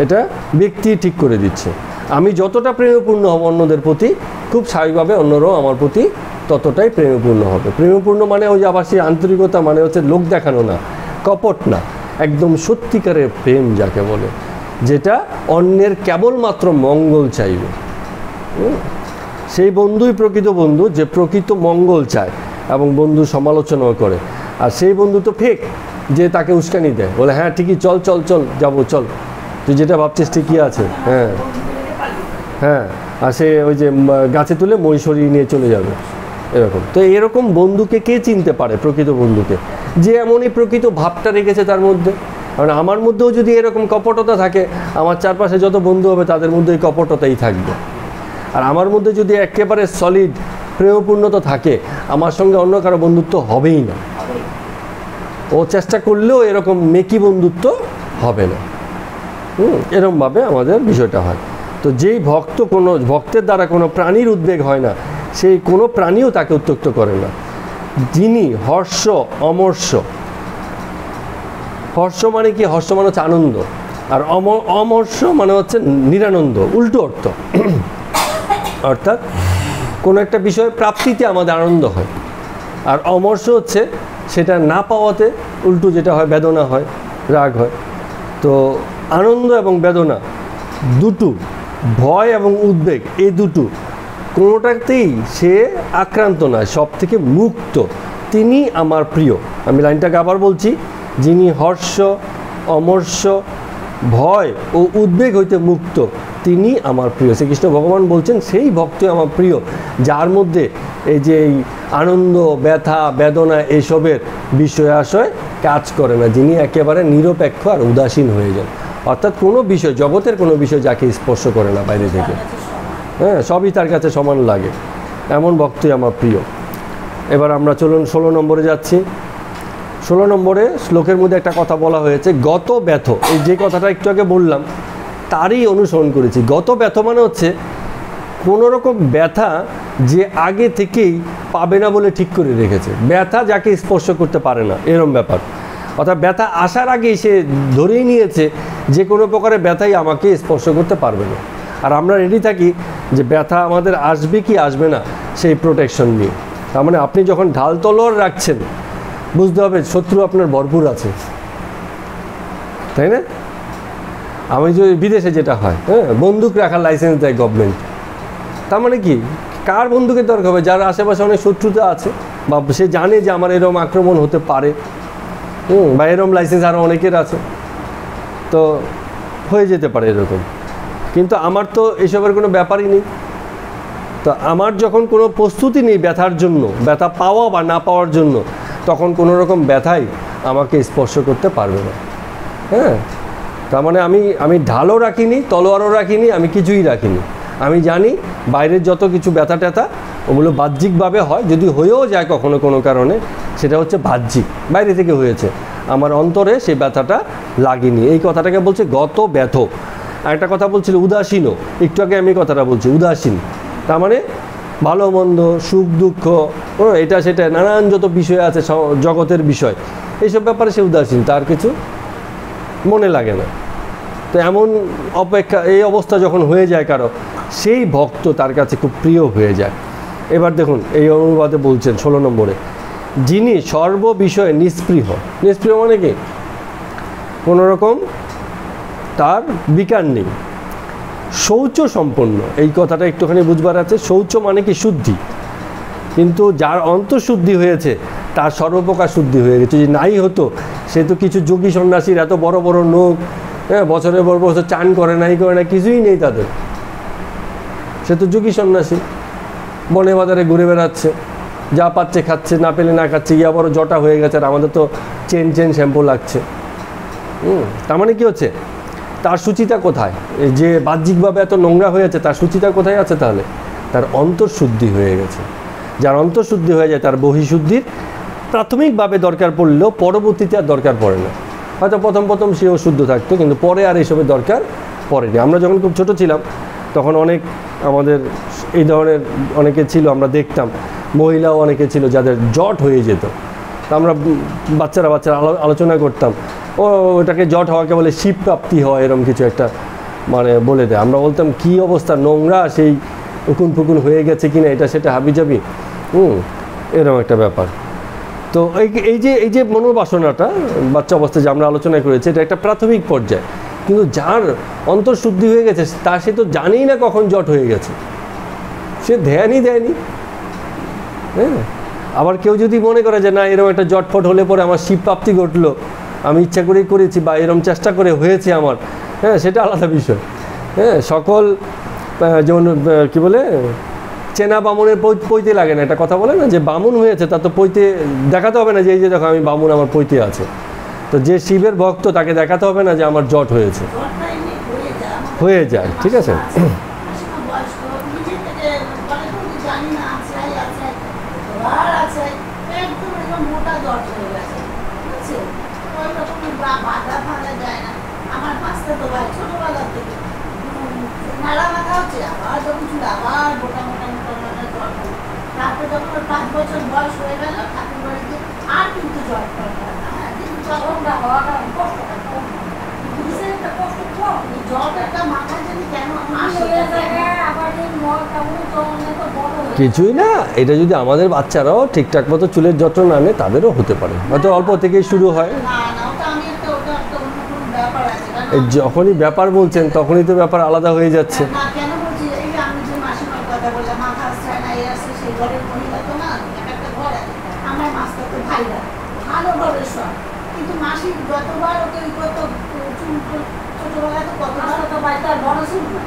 এটা ব্যক্তি ঠিক করে দিচ্ছে। আমি যতটা প্রেমপূর্ণ হব অন্যদের প্রতি, খুব স্বাভাবিকভাবে অন্যরাও আমার প্রতি ততটাই প্রেমপূর্ণ হবে। প্রেমপূর্ণ মানে ওই যে আবার সেই আন্তরিকতা, মানে হচ্ছে লোক দেখানো না, কপট না, একদম সত্যিকারের প্রেম যাকে বলে, যেটা অন্যের কেবলমাত্র মঙ্গল চাইবে। সেই বন্ধুই প্রকৃত বন্ধু, যে প্রকৃত মঙ্গল চায় এবং বন্ধু সমালোচনাও করে। আর সেই বন্ধু তো ফেক, যে তাকে উস্কানি দেয়, বলে হ্যাঁ ঠিকই, চল চল চল যাবো, চল তুই যেটা ভাবছিস ঠিকই আছে, হ্যাঁ হ্যাঁ, আর সে ওই যে গাছে তুলে মই সরিয়ে নিয়ে চলে যাবে, এরকম। তো এরকম বন্ধুকে কে চিনতে পারে? প্রকৃত বন্ধুকে, যে এমনই প্রকৃত ভাবটা রেখেছে তার মধ্যে। কারণ আমার মধ্যেও যদি এরকম কপটতা থাকে, আমার চারপাশে যত বন্ধু হবে তাদের মধ্যে এই কপটতাই থাকবে। আর আমার মধ্যে যদি একেবারে সলিড প্রেমপূর্ণতা থাকে, আমার সঙ্গে অন্য কারো বন্ধুত্ব হবেই না। ও চেষ্টা করলেও এরকম মেকি বন্ধুত্ব হবে না। এরকমভাবে আমাদের বিষয়টা হয়। তো যেই কোনো ভক্তের দ্বারা কোনো প্রাণীর উদ্বেগ হয় না, সেই কোনো প্রাণীও তাকে উত্ত্যক্ত করে না। যিনি হর্ষ অমর্ষ, হর্ষ মানে কি? হর্ষ মানে হচ্ছে আনন্দ, আর অমর্ষ মানে হচ্ছে নিরানন্দ, উল্টো অর্থ। অর্থাৎ কোনো একটা বিষয় প্রাপ্তিতে আমাদের আনন্দ হয়, আর অমর্ষ হচ্ছে সেটা না পাওয়াতে উল্টো যেটা হয়, বেদনা হয়, রাগ হয়। তো আনন্দ এবং বেদনা দুটো, ভয় এবং উদ্বেগ, এই দুটো কোনোটাতেই সে আক্রান্ত নয়, সব থেকে মুক্ত। তিনি আমার প্রিয়। আমি লাইনটাকে আবার বলছি, যিনি হর্ষ অমর্ষ ভয় ও উদ্বেগ হইতে মুক্ত, তিনি আমার প্রিয়। শ্রীকৃষ্ণ ভগবান বলছেন সেই ভক্তই আমার প্রিয়, যার মধ্যে এই যে এই আনন্দ, ব্যথা, বেদনা এসবের বিষয় আশয় কাজ করে না, যিনি একেবারে নিরপেক্ষ আর উদাসীন হয়ে যান। অর্থাৎ কোনো বিষয়, জগতের কোনো বিষয় যাকে স্পর্শ করে না বাইরে থেকে, হ্যাঁ, সবই তার কাছে সমান লাগে, এমন ভক্তই আমার প্রিয়। এবার আমরা চলুন 16 নম্বরে যাচ্ছি। 16 নম্বরে শ্লোকের মধ্যে একটা কথা বলা হয়েছে, গত ব্যথ। এই যে কথাটা একটু আগে বললাম তারই অনুসরণ করেছি। গত ব্যথ মানে হচ্ছে কোনো রকম ব্যথা যে আগে থেকেই পাবে না বলে ঠিক করে রেখেছে, ব্যথা যাকে স্পর্শ করতে পারে না, এরম ব্যাপার। অর্থাৎ ব্যথা আসার আগেই সে ধরেই নিয়েছে যে কোনো প্রকারের ব্যথাই আমাকে স্পর্শ করতে পারবে না। আর আমরা রেডি থাকি যে ব্যথা আমাদের আসবে কি আসবে না সেই প্রোটেকশন নিয়ে। তার মানে আপনি যখন ঢাল তলোয়ার রাখছেন, বুঝতে হবে শত্রু আপনার ভরপুর আছে, তাই না? আমি যদি বিদেশে যেটা হয়, হ্যাঁ, বন্দুক রাখার লাইসেন্স দেয় গভর্নমেন্ট। তার মানে কি, কার বন্দুকের দরকার হবে? যার আশেপাশে অনেক শত্রুতা আছে, বা সে জানে যে আমার এরকম আক্রমণ হতে পারে, বা এরকম লাইসেন্স আরও অনেকের আছে, তো হয়ে যেতে পারে এরকম। কিন্তু আমার তো এসবের কোনো ব্যাপারই নেই। তো আমার যখন কোনো প্রস্তুতি নেই ব্যথার জন্য, ব্যথা পাওয়া বা না পাওয়ার জন্য, তখন কোনো রকম ব্যথাই আমাকে স্পর্শ করতে পারবে না। হ্যাঁ, তার মানে আমি ঢালও রাখিনি, তলোয়ারও রাখিনি, আমি কিছুই রাখিনি। আমি জানি বাইরের যত কিছু ব্যথা ট্যাথা ওগুলো বাহ্যিকভাবে হয়, যদি হয়েও যায় কখনো কোনো কারণে, সেটা হচ্ছে বাহ্যিক, বাইরে থেকে হয়েছে, আমার অন্তরে সেই ব্যথাটা লাগেনি। এই কথাটাকে বলছে গত ব্যথ। আরেকটা কথা বলছিল উদাসীনও, একটু আগে আমি কথাটা বলছি, উদাসীন তার মানে ভালো মন্দ, সুখ দুঃখ, এটা সেটা নানান যত বিষয় আছে জগতের বিষয়, এইসব ব্যাপারে সে উদাসীন, তার কিছু মনে লাগে না। তো এমন এই অবস্থা যখন হয়ে যায় কারো, সেই ভক্ত তার কাছে খুব প্রিয় হয়ে যায়। এবার দেখুন এই অনুবাদে বলছেন 16 নম্বরে, যিনি সর্ব বিষয়ে নিষ্পৃহ। নিষ্পৃহ মানে কি? কোনো রকম তার বিকার নেই। শৌচ সম্পন্ন, এই কথাটা একটুখানি বুঝবার আছে। শৌচ মানে কি? শুদ্ধি। কিন্তু যার অন্তঃশুদ্ধি হয়েছে তার সর্বপ্রকার শুদ্ধি হয়ে গেছে। যদি নাই হতো, সে তো কিছু যোগী সন্ন্যাসীর এত বড় বড় নখ, হ্যাঁ, বছরের পর বছর চান করে নাই করে না, কিছুই নেই তাদের। সে তো যোগী সন্ন্যাসী, বনে বাজারে ঘুরে বেড়াচ্ছে, যা পাচ্ছে খাচ্ছে, না পেলে না খাচ্ছে, ইয়া বড় জটা হয়ে গেছে, আর আমাদের তো চেন শ্যাম্পু লাগছে। তার মানে কি হচ্ছে? তার শুচিতা কোথায়? যে বাহ্যিকভাবে এত নোংরা হয়েছে, তার শুচিতা কোথায় আছে? তাহলে তার অন্তঃশুদ্ধি হয়ে গেছে। যার অন্তঃশুদ্ধি হয়ে যায়, তার বহিঃশুদ্ধির প্রাথমিকভাবে দরকার পড়লেও পরবর্তীতে আর দরকার পড়ে না। হয়তো প্রথম সেও শুদ্ধ থাকতো, কিন্তু পরে আর এইসবের দরকার পড়েনি। আমরা যখন খুব ছোট ছিলাম তখন অনেক আমাদের এই ধরনের অনেকে ছিল, আমরা দেখতাম মহিলাও অনেকে ছিল যাদের জট হয়ে যেত। তা আমরা বাচ্চারা আলোচনা করতাম, ওটাকে জট হওয়াকে বলে শিবপ্রাপ্তি হয়, এরকম কিছু একটা মানে বলে দেয়। আমরা বলতাম কি অবস্থা, নোংরা, সেই উকুন ফুকুন হয়ে গেছে কিনা, এটা সেটা হাবিজাবি, এরকম একটা ব্যাপার। তো এই যে মনোবাসনাটা বাচ্চা অবস্থায় যে আমরা আলোচনা করেছি, এটা একটা প্রাথমিক পর্যায়ে। কিন্তু যার অন্তঃশুদ্ধি হয়ে গেছে, সে তো জানেই না কখন জট হয়ে গেছে, সে ধ্যানই দেয়নি। হ্যাঁ, আবার কেউ যদি মনে করে যে না, এরকম একটা জটফট হলে পরে আমার শিব প্রাপ্তি ঘটলো, আমি ইচ্ছা করেই করেছি বা এরকম চেষ্টা করে হয়েছে আমার, হ্যাঁ, সেটা আলাদা বিষয়। হ্যাঁ, সকল যেমন কি বলে, চেনা বামুনের পৈতে লাগে না, একটা কথা বলে না, যে বামুন হয়েছে তার তো পৈতে দেখাতে হবে না যে এই যে দেখো আমি বামুন, আমার পৈতে আছে। তো যে শিবের ভক্ত, তাকে দেখাতে হবে না যে আমার জট হয়েছে, হয়ে যায়। ঠিক আছে? তারপরে যখন 5 বছর বয়স হয়ে গেল, ঠাকুর বাড়িতে আর কিন্তু জ্বর পড়ে না। কিন্তু জ্বরটা হওয়াটা কষ্টটা কম, একটা কষ্ট কম। জ্বরটা মাথায় যদি কেন কিছুই না। এটা যদি আমাদের বাচ্চারাও ঠিকঠাক মতো চুলের যত্ন না নেয়, তাদেরও হতে পারে, হয়তো অল্প থেকেই শুরু হয়। যখনই ব্যাপার বলছেন তখনই তো ব্যাপার আলাদা হয়ে যাচ্ছে। কিন্তু মাসি যতবার ওকে ছোটবেলায় তো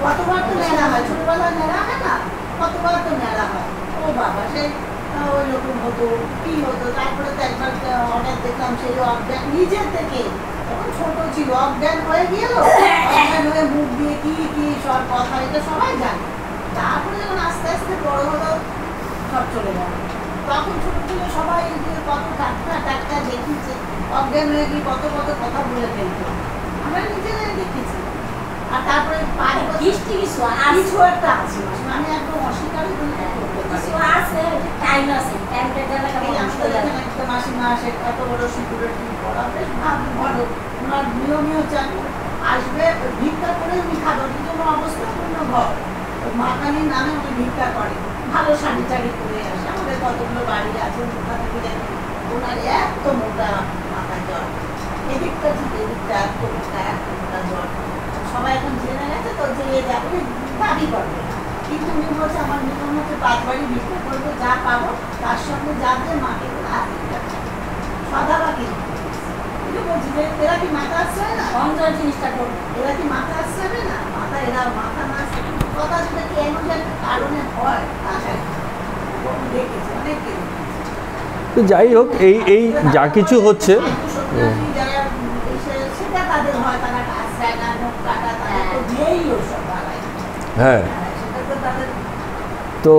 কতবার তো নেড়া হয়, ছোটবেলায় নেড়া হয় না, কতবার তো নেড়া হয়। ও বাবা, সেই ওই রকম হতো, কি হতো। তারপরে তো একবার অনেক দেখলাম সেই অজ্ঞান নিজের থেকে, তখন ছোট ছিল, অজ্ঞান হয়ে গেল, অজ্ঞান হয়ে মুখ দিয়ে কি কি সব কথা, এটা সবাই জানে। তারপরে যখন আস্তে আস্তে বড় হলো, সব চলে গেল। তখন ছোট ছিল সবাই কত টাটকা দেখিয়েছে, অজ্ঞান হয়ে গিয়ে কত কথা বলে ফেলতো, আমরা নিজেরাই দেখেছি। আর তারপরে 5 বছর কিছু একটা আছে, আমি একদম অস্বীকারই মাসিমা আসে, এত বড় সিকিউরিটি টিম করা, বেশ ভালো, ওনার নিয়মীয় চাকরি আসবে, ভিক্ষা করে উনি খাবার জন্য অবস্থাপূর্ণ ঘর, মাকানির নামে উনি ভিক্ষা করে, ভালো শাড়ি টাড়ি করে আসে। আমাদের কতগুলো বাড়ি আছে, ওনার এত মোটা মাথা জ্বর, এদিকটা থেকে এদিকটা এত মোটা জ্বর। সবাই এখন জেনে গেছে তো, যে যাবে দাবি করবে, কিন্তু উনি বলছে আমার নিয়ম হচ্ছে 5 বাড়ি ভিক্ষা করবো, যা পাবো তার সঙ্গে যা যে মাকে সদাবাকি এরা কি মাথা আসছে না অন্তর জিনিসটা করবে এরা কি মাথা আসছে না মাথা এরা মাথা না আসছে কথা যেটা কেন যে কারণে হয় আশায় দেখেছি অনেক তো যাই হোক এই এই যা কিছু হচ্ছে সেটা তাদের হয় তারা আশ্রয় না মুখ কাটা তারা তো দিয়েই ওসব বাড়ায় হ্যাঁ সেটা তো তাদের তো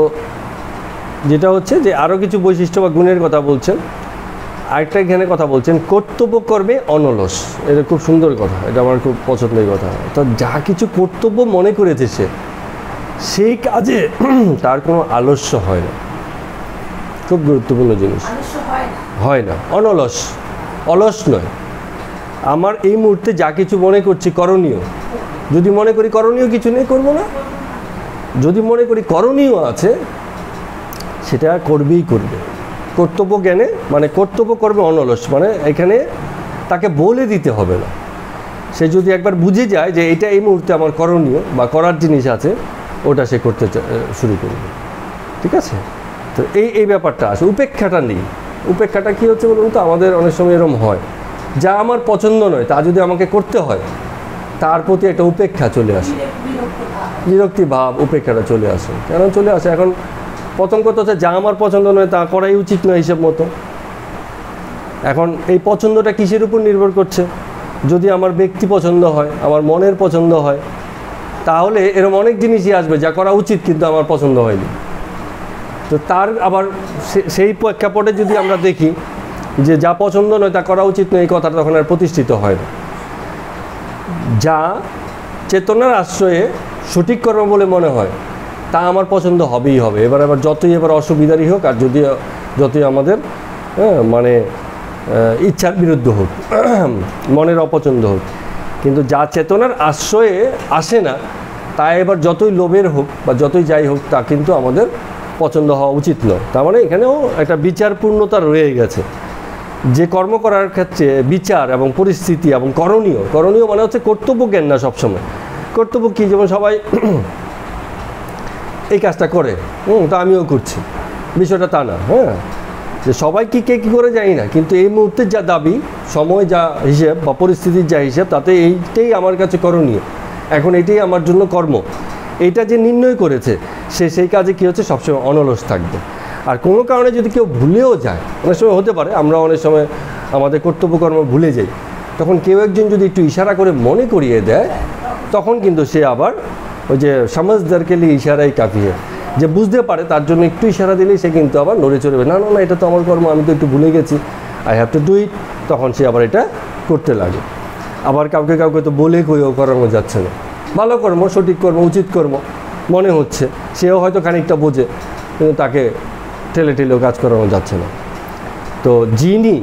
যেটা হচ্ছে যে আরও কিছু বৈশিষ্ট্য বা গুণের কথা বলছেন আরেকটা এখানে কথা বলছেন কর্তব্য কর্মে অনলস এটা খুব সুন্দর কথা এটা আমার খুব পছন্দের কথা তো যা কিছু কর্তব্য মনে করেছে সে সেই কাজে তার কোনো আলস্য হয় না খুব গুরুত্বপূর্ণ জিনিস হয় না অনলস অলস নয় আমার এই মুহূর্তে যা কিছু মনে করছি করণীয় যদি মনে করি করণীয় কিছু নেই করবো না যদি মনে করি করণীয় আছে সেটা করবেই করবে কর্তব্য জ্ঞানে মানে কর্তব্য করবে অনলস মানে এখানে তাকে বলে দিতে হবে না সে যদি একবার বুঝে যায় যে এটা এই মুহূর্তে আমার করণীয় বা করার জিনিস আছে ওটা সে করতে শুরু করবে ঠিক আছে তো এই ব্যাপারটা আছে উপেক্ষাটা নেই উপেক্ষাটা কী হচ্ছে বলুন তো আমাদের অনেক সময় এরকম হয় যা আমার পছন্দ নয় তা যদি আমাকে করতে হয় তার প্রতি একটা উপেক্ষা চলে আসে বিরক্তি ভাব উপেক্ষাটা চলে আসে কেন চলে আসে এখন প্রথম কথা হচ্ছে যা আমার পছন্দ নয় তা করাই উচিত নয় হিসেব মতো এখন এই পছন্দটা কিসের উপর নির্ভর করছে যদি আমার ব্যক্তি পছন্দ হয় আমার মনের পছন্দ হয় তাহলে এরকম অনেক জিনিসই আসবে যা করা উচিত কিন্তু আমার পছন্দ হয়নি তো তার আবার সেই প্রেক্ষাপটে যদি আমরা দেখি যে যা পছন্দ নয় তা করা উচিত নয় এই কথাটা তখন আর প্রতিষ্ঠিত হয় না যা চেতনার আশ্রয়ে সঠিক কর্ম বলে মনে হয় তা আমার পছন্দ হবেই হবে এবার যতই অসুবিধারই হোক আর যতই আমাদের মানে ইচ্ছার বিরুদ্ধ হোক মনের অপছন্দ হোক কিন্তু যা চেতনার আশ্রয়ে আসে না তা এবার যতই লোভের হোক বা যতই যাই হোক তা কিন্তু আমাদের পছন্দ হওয়া উচিত নয় তার মানে এখানেও একটা বিচারপূর্ণতা রয়ে গেছে যে কর্ম করার ক্ষেত্রে বিচার এবং পরিস্থিতি এবং করণীয় মানে হচ্ছে কর্তব্য জ্ঞান না সবসময় কর্তব্য কী যেমন সবাই এই কাজটা করে তা আমিও করছি বিষয়টা তা না হ্যাঁ যে সবাই কী করে জানি না কিন্তু এই মুহূর্তে যা দাবি সময় যা হিসেব বা পরিস্থিতির যা হিসেব তাতে এইটাই আমার কাছে করণীয় এখন এটাই আমার জন্য কর্ম এইটা যে নির্ণয় করেছে সেই কাজে কী হচ্ছে সবসময় অনলস থাকবে আর কোনো কারণে যদি কেউ ভুলেও যায় অনেক সময় হতে পারে আমরা অনেক সময় আমাদের কর্তব্যকর্ম ভুলে যাই তখন কেউ একজন যদি একটু ইশারা করে মনে করিয়ে দেয় তখন কিন্তু সে আবার ওই যে সমাজদারকে লিয়ে ইশারাই কাঁপিয়ে যে বুঝতে পারে তার জন্য একটু ইশারা দিলেই সে কিন্তু আবার নড়ে চড়বে না এটা তো আমার কর্ম আমি তো একটু ভুলে গেছি I have to do it তখন সে আবার এটা করতে লাগে আবার কাউকে তো বলে কইও করানো যাচ্ছে না ভালো কর্ম সঠিক কর্ম উচিত কর্ম মনে হচ্ছে সেও হয়তো খানিকটা বোঝে কিন্তু তাকে ঠেলেও কাজ করানো যাচ্ছে না তো যিনি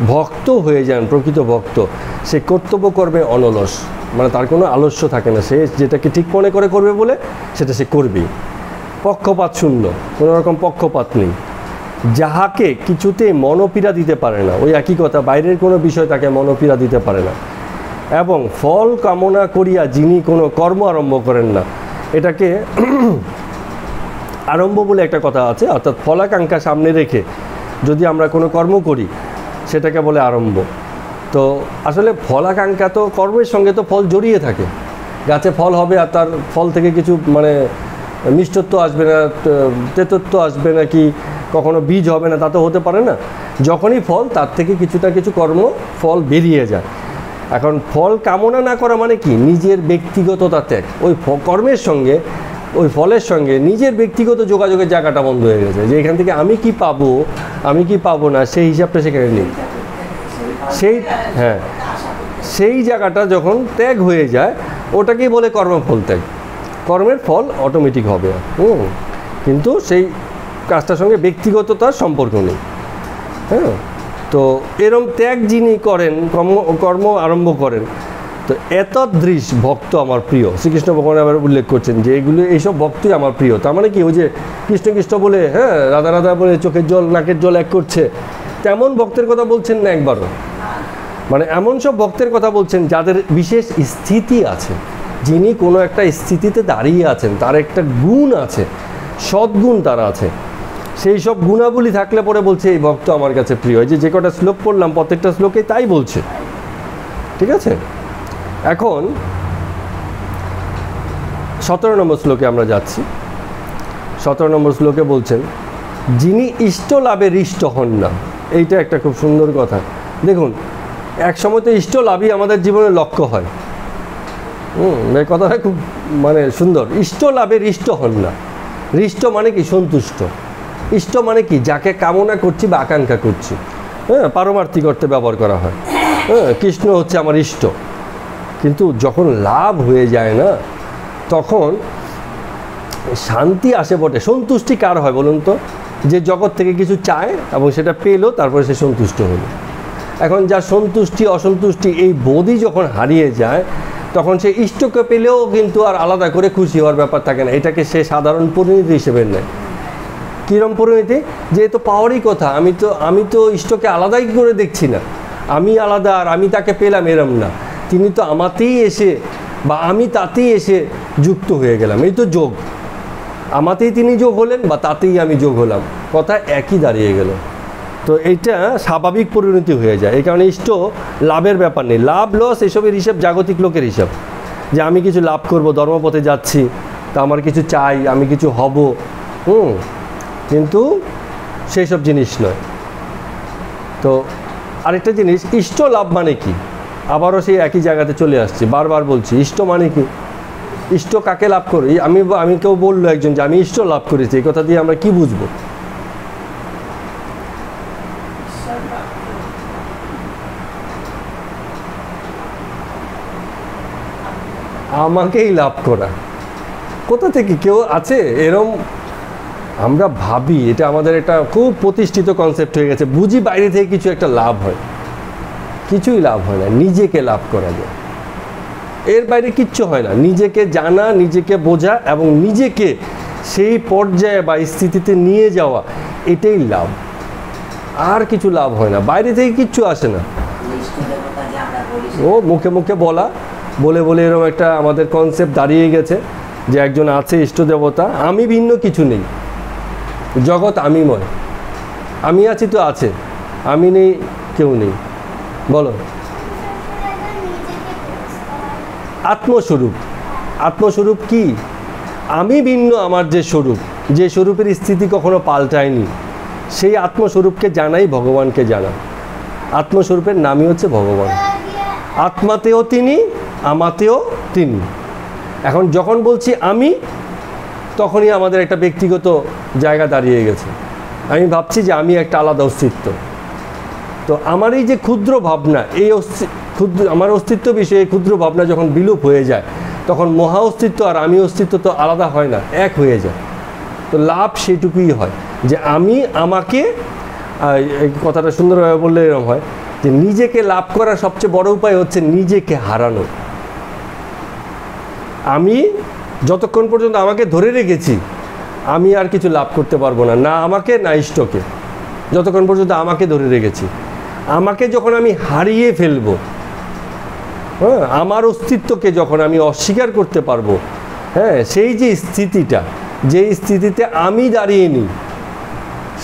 ভক্ত হয়ে যান প্রকৃত ভক্ত সে কর্তব্য কর্মে অনলস মানে তার কোনো আলস্য থাকে না সে যেটাকে ঠিক মনে করবে বলে সেটা সে করবেই পক্ষপাত শূন্য কোনো রকম পক্ষপাত নেই যাহাকে কিছুতে মনোপীড়া দিতে পারে না ওই একই কথা বাইরের কোনো বিষয় তাকে মনোপীড়া দিতে পারে না এবং ফল কামনা করিয়া যিনি কোনো কর্ম আরম্ভ করেন না এটাকে আরম্ভ বলে একটা কথা আছে অর্থাৎ ফলাকাঙ্ক্ষা সামনে রেখে যদি আমরা কোনো কর্ম করি সেটাকে বলে আরম্ভ তো আসলে ফলাকাঙ্ক্ষা তো কর্মের সঙ্গে তো ফল জড়িয়ে থাকে গাছে ফল হবে আর তার ফল থেকে কিছু মানে মিষ্টত্ব আসবে না তেতত্ব আসবে না কি কখনো বীজ হবে না তা তো হতে পারে না যখনই ফল তার থেকে কিছুটা কিছু কর্ম ফল বেরিয়ে যায় এখন ফল কামনা না করা মানে কি নিজের ব্যক্তিগততা ত্যাগ ওই কর্মের সঙ্গে ওই ফলের সঙ্গে নিজের ব্যক্তিগত যোগাযোগের জায়গাটা বন্ধ হয়ে গেছে যে এখান থেকে আমি কি পাবো না সেই হিসাবটা সেখানে নেই সেই জায়গাটা যখন ত্যাগ হয়ে যায় ওটাকেই বলে কর্মফল ত্যাগ কর্মের ফল অটোমেটিক হবে কিন্তু সেই কাজটার সঙ্গে ব্যক্তিগততার সম্পর্ক নেই হ্যাঁ তো এরম ত্যাগ যিনি করেন কর্ম আরম্ভ করেন তো এতদৃশ ভক্ত আমার প্রিয় শ্রীকৃষ্ণ ভগবান আবার উল্লেখ করছেন যে এইসব ভক্তই আমার প্রিয় তার মানে কি ওই যে কৃষ্ণ বলে হ্যাঁ রাধা বলে চোখের জল নাকের জল এক করছে তেমন ভক্তের কথা বলছেন না একবারও মানে এমন সব ভক্তের কথা বলছেন যাদের বিশেষ স্থিতি আছে যিনি কোনো একটা স্থিতিতে দাঁড়িয়ে আছেন তার একটা গুণ আছে সদ্গুণ তার আছে সেই সব গুণাবলী থাকলে পরে বলছে এই ভক্ত আমার কাছে প্রিয় যে কটা শ্লোক পড়লাম প্রত্যেকটা শ্লোকে তাই বলছে ঠিক আছে। এখন 17 নম্বর শ্লোকে আমরা যাচ্ছি। 17 নম্বর শ্লোকে বলছেন, যিনি ইষ্ট লাভে হৃষ্ট হন না। এইটা একটা খুব সুন্দর কথা। দেখুন, এক সময় তো ইষ্ট লাভই আমাদের জীবনের লক্ষ্য হয়। এই কথাটা খুব মানে সুন্দর। ইষ্ট লাভে হৃষ্ট হন না। হৃষ্ট মানে কি? সন্তুষ্ট। ইষ্ট মানে কি? যাকে কামনা করছি বা আকাঙ্ক্ষা করছি। পারমার্থিক অর্থে ব্যবহার করা হয়। কৃষ্ণ হচ্ছে আমার ইষ্ট। কিন্তু যখন লাভ হয়ে যায় না, তখন শান্তি আসে বটে। সন্তুষ্টি কার হয় বলুন তো? যে জগৎ থেকে কিছু চায় এবং সেটা পেলো, তারপরে সে সন্তুষ্ট হলো। এখন যার সন্তুষ্টি অসন্তুষ্টি এই বোধই যখন হারিয়ে যায়, তখন সে ইষ্টকে পেলেও কিন্তু আর আলাদা করে খুশি হওয়ার ব্যাপার থাকে না। এটাকে সে সাধারণ পরিণতি হিসেবে নেয়। কীরকম পরিণতি? যে তো পাওয়ারই কথা, আমি তো ইষ্টকে আলাদাই করে দেখছি না। আমি আলাদা আর আমি তাকে পেলাম, এরম না। তিনি তো আমাতেই এসে বা আমি তাতেই এসে যুক্ত হয়ে গেলাম। এই তো যোগ। আমাতেই তিনি যোগ হলেন বা তাতেই আমি যোগ হলাম, কথা একই দাঁড়িয়ে গেল। তো এইটা স্বাভাবিক পরিণতি হয়ে যায়। এই কারণে ইষ্ট লাভের ব্যাপার নেই। লাভ লস এসবের হিসাব জাগতিক লোকের হিসাব, যে আমি কিছু লাভ করব, ধর্মপথে যাচ্ছি, তা আমার কিছু চাই, আমি কিছু হব। কিন্তু সেই সব জিনিস নয়। তো আরেকটা জিনিস, ইষ্ট লাভ মানে কি? আবারও সেই একই জায়গাতে চলে আসছি, বারবার বলছি, ইষ্ট মানে কি? ইষ্ট কাকে লাভ করি? আমি কেউ বললো একজন যে আমি ইষ্ট লাভ করেছি, এই কথা দিয়ে আমরা কি বুঝবো? আমাকেই লাভ করা। কোথা থেকে কেউ আছে এরম? আমরা ভাবি, এটা আমাদের একটা খুব প্রতিষ্ঠিত কনসেপ্ট হয়ে গেছে। বুঝি বাইরে থেকে কিছু একটা লাভ হয়। কিছুই লাভ হয় না। নিজেকে লাভ করা যায়, এর বাইরে কিচ্ছু হয় না। নিজেকে জানা, নিজেকে বোঝা এবং নিজেকে সেই পর্যায়ে বা স্থিতিতে নিয়ে যাওয়া, এটাই লাভ। আর কিছু লাভ হয় না, বাইরে থেকে কিচ্ছু আসে না। ও মুখে মুখে বলে এরকম একটা আমাদের কনসেপ্ট দাঁড়িয়ে গেছে যে একজন আছে ইষ্ট দেবতা। আমি ভিন্ন কিছু নেই, জগৎ আমিময়। আমি আছি তো আছে, আমি নেই কেউ নেই। বলো, আত্মস্বরূপ। আত্মস্বরূপ কি? আমি ভিন্ন আমার যে স্বরূপ, যে স্বরূপের স্থিতি কখনো পাল্টায়নি, সেই আত্মস্বরূপকে জানাই ভগবানকে জানা। আত্মস্বরূপের নামই হচ্ছে ভগবান। আত্মাতেও তিনি, আমাতেও তিনি। এখন যখন বলছি আমি, তখনই আমাদের একটা ব্যক্তিগত জায়গা দাঁড়িয়ে গেছে। আমি ভাবছি যে আমি একটা আলাদা অস্তিত্ব। তো আমার এই যে ক্ষুদ্র ভাবনা, এই আমার অস্তিত্ব বিষয়ে ক্ষুদ্র ভাবনা যখন বিলোপ হয়ে যায়, তখন মহা অস্তিত্ব আর আমি অস্তিত্ব তো আলাদা হয় না, এক হয়ে যায়। তো লাভ সেটুকুই হয় যে আমি আমাকে, এই কথাটা সুন্দরভাবে বললে এরকম হয় যে নিজেকে লাভ করার সবচেয়ে বড় উপায় হচ্ছে নিজেকে হারানো। আমি যতক্ষণ পর্যন্ত আমাকে ধরে রেখেছি, আমি আর কিছু লাভ করতে পারবো না, না আমাকে না ইষ্টকে। যতক্ষণ পর্যন্ত আমাকে ধরে রেখেছি, আমাকে যখন আমি হারিয়ে ফেলবো, আমার অস্তিত্বকে যখন আমি অস্বীকার করতে পারবো, সেই যে স্থিতিটা, যেই স্থিতিতে আমি দাঁড়িয়ে নিই,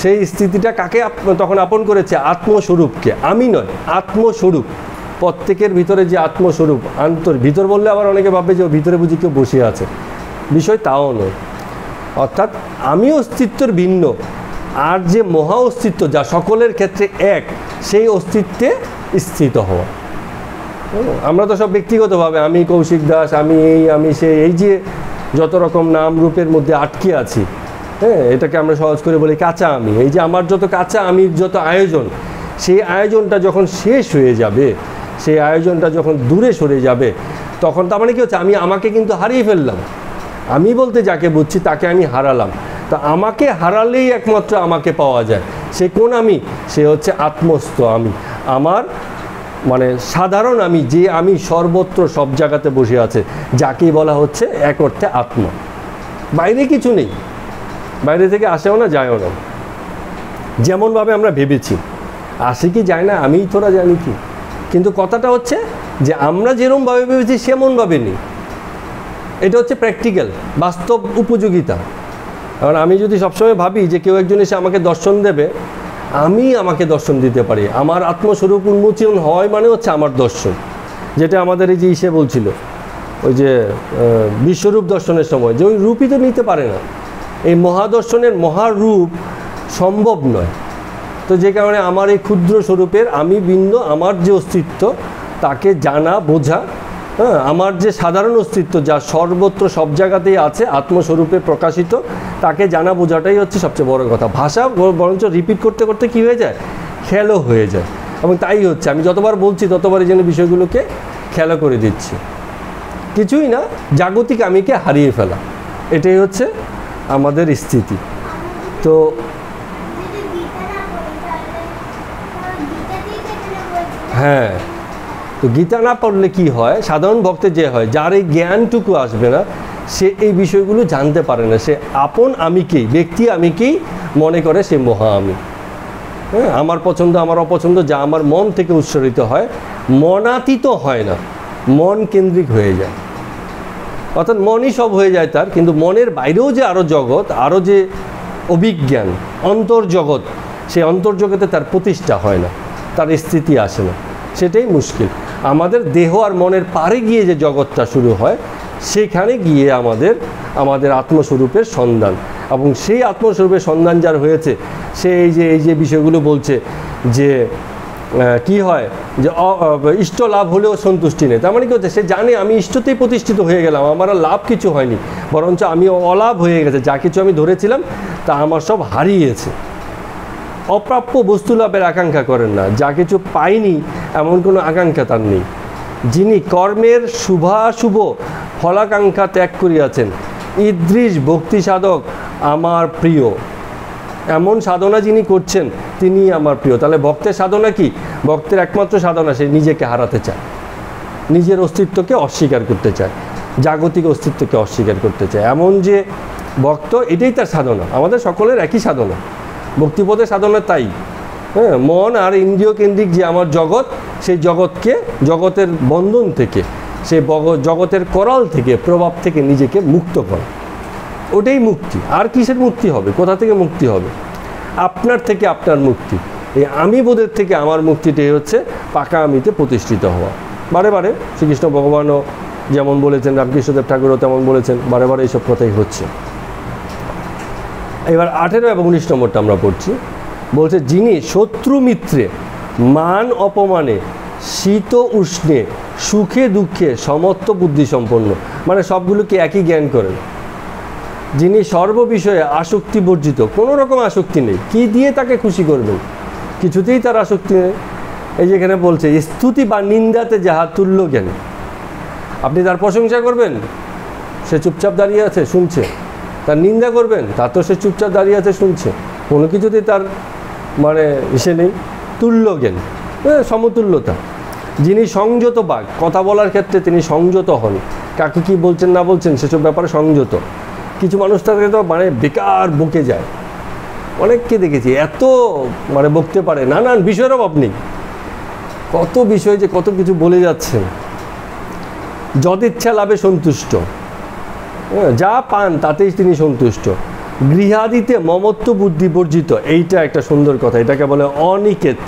সেই স্থিতিটা কাকে তখন আপন করেছে? আত্মস্বরূপকে। আমি নয়, আত্মস্বরূপ। প্রত্যেকের ভিতরে যে আত্মস্বরূপ, ভিতর বললে আবার অনেকে ভাববে যে ভিতরে বুঝি কেউ বসে আছে, বিষয় তাও নয়। অর্থাৎ আমি অস্তিত্বের ভিন্ন, আর যে মহা অস্তিত্ব যা সকলের ক্ষেত্রে এক, সেই অস্তিত্বে স্থিত হওয়া। আমরা তো সব ব্যক্তিগতভাবে আমি কৌশিক দাস, আমি এই, আমি সেই, এই যে যত রকম নাম রূপের মধ্যে আটকে আছি, এটাকে আমরা সহজ করে বলি কাঁচা আমি। এই যে আমার যত কাঁচা আমির যত আয়োজন, সেই আয়োজনটা যখন শেষ হয়ে যাবে, সেই আয়োজনটা যখন দূরে সরে যাবে, তখন তার মানে কি হচ্ছে? আমি আমাকে কিন্তু হারিয়ে ফেললাম। আমি বলতে যাকে বুঝছি তাকে আমি হারালাম। তা আমাকে হারালেই একমাত্র আমাকে পাওয়া যায়। সে কোন আমি? সে হচ্ছে আত্মস্থ আমি, আমার মানে সাধারণ আমি, যে আমি সর্বত্র সব জায়গাতে বসে আছে, যাকেই বলা হচ্ছে এক অর্থে আত্মা। বাইরে কিছু নেই, বাইরে থেকে আসেও না, যায়ও না। যেমনভাবে আমরা ভেবেছি, আসে কি যায় না আমিই তোরা জানি কি। কিন্তু কথাটা হচ্ছে যে আমরা যেরমভাবে ভেবেছি সেমনভাবে নেই। এটা হচ্ছে প্র্যাকটিক্যাল, বাস্তব উপযোগিতা। কারণ আমি যদি সবসময় ভাবি যে কেউ একজন এসে আমাকে দর্শন দেবে, আমি আমাকে দর্শন দিতে পারি। আমার আত্মস্বরূপ উন্মোচন হয় মানে হচ্ছে আমার দর্শন। যেটা আমাদের এই যে ইসে বলছিল ওই যে বিশ্বরূপ দর্শনের সময়, যে ওই রূপই তো নিতে পারে না, এই মহাদর্শনের মহারূপ সম্ভব নয়। তো যে কারণে আমার এই ক্ষুদ্র স্বরূপের আমি ভিন্ন, আমার যে অস্তিত্ব তাকে জানা বোঝা, হ্যাঁ, আমার যে সাধারণ অস্তিত্ব যা সর্বত্র সব জায়গাতেই আছে আত্মস্বরূপে প্রকাশিত, তাকে জানা বোঝাটাই হচ্ছে সবচেয়ে বড় কথা। ভাষা বরঞ্চ রিপিট করতে করতে কী হয়ে যায়, খেলো হয়ে যায়, এবং তাই হচ্ছে। আমি যতবার বলছি ততবারই যেন বিষয়গুলোকে খেলা করে দিচ্ছি। কিছুই না, জাগতিক আমিকে হারিয়ে ফেলা, এটাই হচ্ছে আমাদের স্থিতি। তো হ্যাঁ, তো গীতা না পড়লে কি হয়, সাধারণ ভক্তের যে হয়, যার এই জ্ঞানটুকু আসবে না, সে এই বিষয়গুলো জানতে পারে না। সে আপন আমিকেই, ব্যক্তি আমিকেই মনে করে সে মহা আমি। হ্যাঁ, আমার পছন্দ আমার অপছন্দ যা আমার মন থেকে উৎসরিত হয়, মনাতীত হয় না, মন কেন্দ্রিক হয়ে যায়। অর্থাৎ মনই সব হয়ে যায় তার, কিন্তু মনের বাইরেও যে আরও জগৎ, আরও যে অভিজ্ঞান অন্তর্জগৎ, সেই অন্তর্জগতে তার প্রতিষ্ঠা হয় না, তার স্থিতি আসে না। সেটাই মুশকিল। আমাদের দেহ আর মনের পারে গিয়ে যে জগৎটা শুরু হয়, সেখানে গিয়ে আমাদের আত্মস্বরূপের সন্ধান, এবং সেই আত্মস্বরূপের সন্ধান যার হয়েছে, সে এই যে বিষয়গুলো বলছে যে কি হয়, যে ইষ্ট লাভ হলেও সন্তুষ্টি নেই। তার মানে কি হচ্ছে, সে জানে আমি ইষ্টতেই প্রতিষ্ঠিত হয়ে গেলাম, আমার আর লাভ কিছু হয়নি, বরঞ্চ আমি অলাভ হয়ে গেছে, যা কিছু আমি ধরেছিলাম তা আমার সব হারিয়েছে। অপ্রাপ্য বস্তু লাভের আকাঙ্ক্ষা করেন না, যা কিছু পাইনি এমন কোনো আকাঙ্ক্ষা তার নেই। যিনি কর্মের শুভাশুভ ফলাকাঙ্ক্ষা ত্যাগ করিয়াছেন, ঈদৃশ ভক্তি সাধক আমার প্রিয়। এমন সাধনা যিনি করছেন তিনি আমার প্রিয়। তাহলে ভক্তের সাধনা কি? ভক্তের একমাত্র সাধনা সে নিজেকে হারাতে চায়, নিজের অস্তিত্বকে অস্বীকার করতে চায়, জাগতিক অস্তিত্বকে অস্বীকার করতে চায়। এমন যে ভক্ত, এটাই তার সাধনা। আমাদের সকলের একই সাধনা, ভক্তিপদের সাধনা তাই। হ্যাঁ, মন আর ইন্দ্রিয় কেন্দ্রিক যে আমার জগৎ, সেই জগৎকে, জগতের বন্ধন থেকে, সেই জগতের করাল থেকে, প্রভাব থেকে নিজেকে মুক্ত করা, ওটাই মুক্তি। আর কিসের মুক্তি হবে? কোথা থেকে মুক্তি হবে? আপনার থেকে আপনার মুক্তি। এই আমি বোধের থেকে আমার মুক্তিটাই হচ্ছে পাকা আমিতে প্রতিষ্ঠিত হওয়া। বারে বারে শ্রীকৃষ্ণ ভগবানও যেমন বলেছেন, রামকৃষ্ণদেব ঠাকুরও তেমন বলেছেন, বারে বারে এইসব কথাই হচ্ছে। এবার 18 এবং 19 নম্বরটা আমরা পড়ছি। বলছে, যিনি শত্রু মিত্রে মান অপমানে শীত উষ্ণে সুখে দুঃখে সমত্ব বুদ্ধি সম্পন্ন, মানে সবগুলোকে একই জ্ঞান করেন। যিনি সর্ববিষয়ে আসক্তি বর্জিত, কোনো রকম আসক্তি নেই। কি দিয়ে তাকে খুশি করবেন? কিছুতেই তার আসক্তি নেই। এই যেখানে বলছে, স্তুতি বা নিন্দাতে যাহা তুল্য জ্ঞান। আপনি তার প্রশংসা করবেন, সে চুপচাপ দাঁড়িয়ে আছে শুনছে। তার নিন্দা করবেন, তা তো সে চুপচাপ দাঁড়িয়ে আছে শুনছে। কোনো কিছুতেই তার মানে ইসে নেই, তুল্য জ্ঞান, সমতুল্যতা। যিনি সংযত বাক, কথা বলার ক্ষেত্রে তিনি সংযত হন, কাকে কি বলছেন না বলছেন সেসব ব্যাপারে সংযত। কিছু মানুষ তাদের তো মানে বেকার বকে যায়, অনেককে দেখেছি এত মানে বকতে পারে, নানান বিষয়ের অভাব নেই, কত বিষয় যে কত কিছু বলে যাচ্ছেন। যদিচ্ছা লাভে সন্তুষ্ট, যা পান তাতেই তিনি সন্তুষ্ট। গৃহাদিতে মমত্ব বুদ্ধি বর্জিত, এইটা একটা সুন্দর কথা, এটাকে বলে অনিকেত।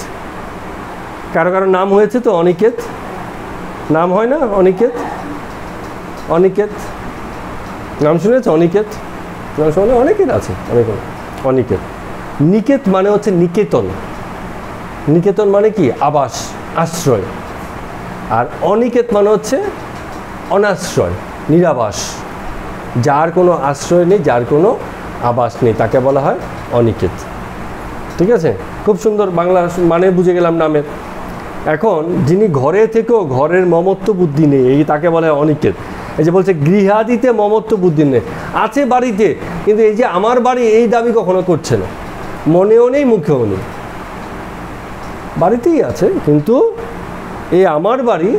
কারো কারো নাম হয়েছে তো অনিকেত, নাম হয় না অনিকেত? অনিকেত নাম শুনেছে? অনিকেত নাম শুনে অনেকের আছে, অনেক। অনিকেত, নিকেত মানে হচ্ছে নিকেতন। নিকেতন মানে কি? আবাস, আশ্রয়। আর অনিকেত মানে হচ্ছে অনাশ্রয়, নিরাবাস। যার কোনো আশ্রয় নেই, যার কোনো আবাস নেই, তাকে বলা হয় অনিকেত। ঠিক আছে, খুব সুন্দর বাংলা মানে বুঝে গেলাম নামের। এখন যিনি ঘরে থেকেও ঘরের মমত্ব বুদ্ধি নেই, এই তাকে বলা হয় অনিকেত। এই যে বলছে গৃহাদিতে মমত্ব বুদ্ধি নেই, আছে বাড়িতে, কিন্তু এই যে আমার বাড়ি এই দাবি কখনো করছে না, মনেও নেই মুখেও নেই। বাড়িতেই আছে কিন্তু এই আমার বাড়ি,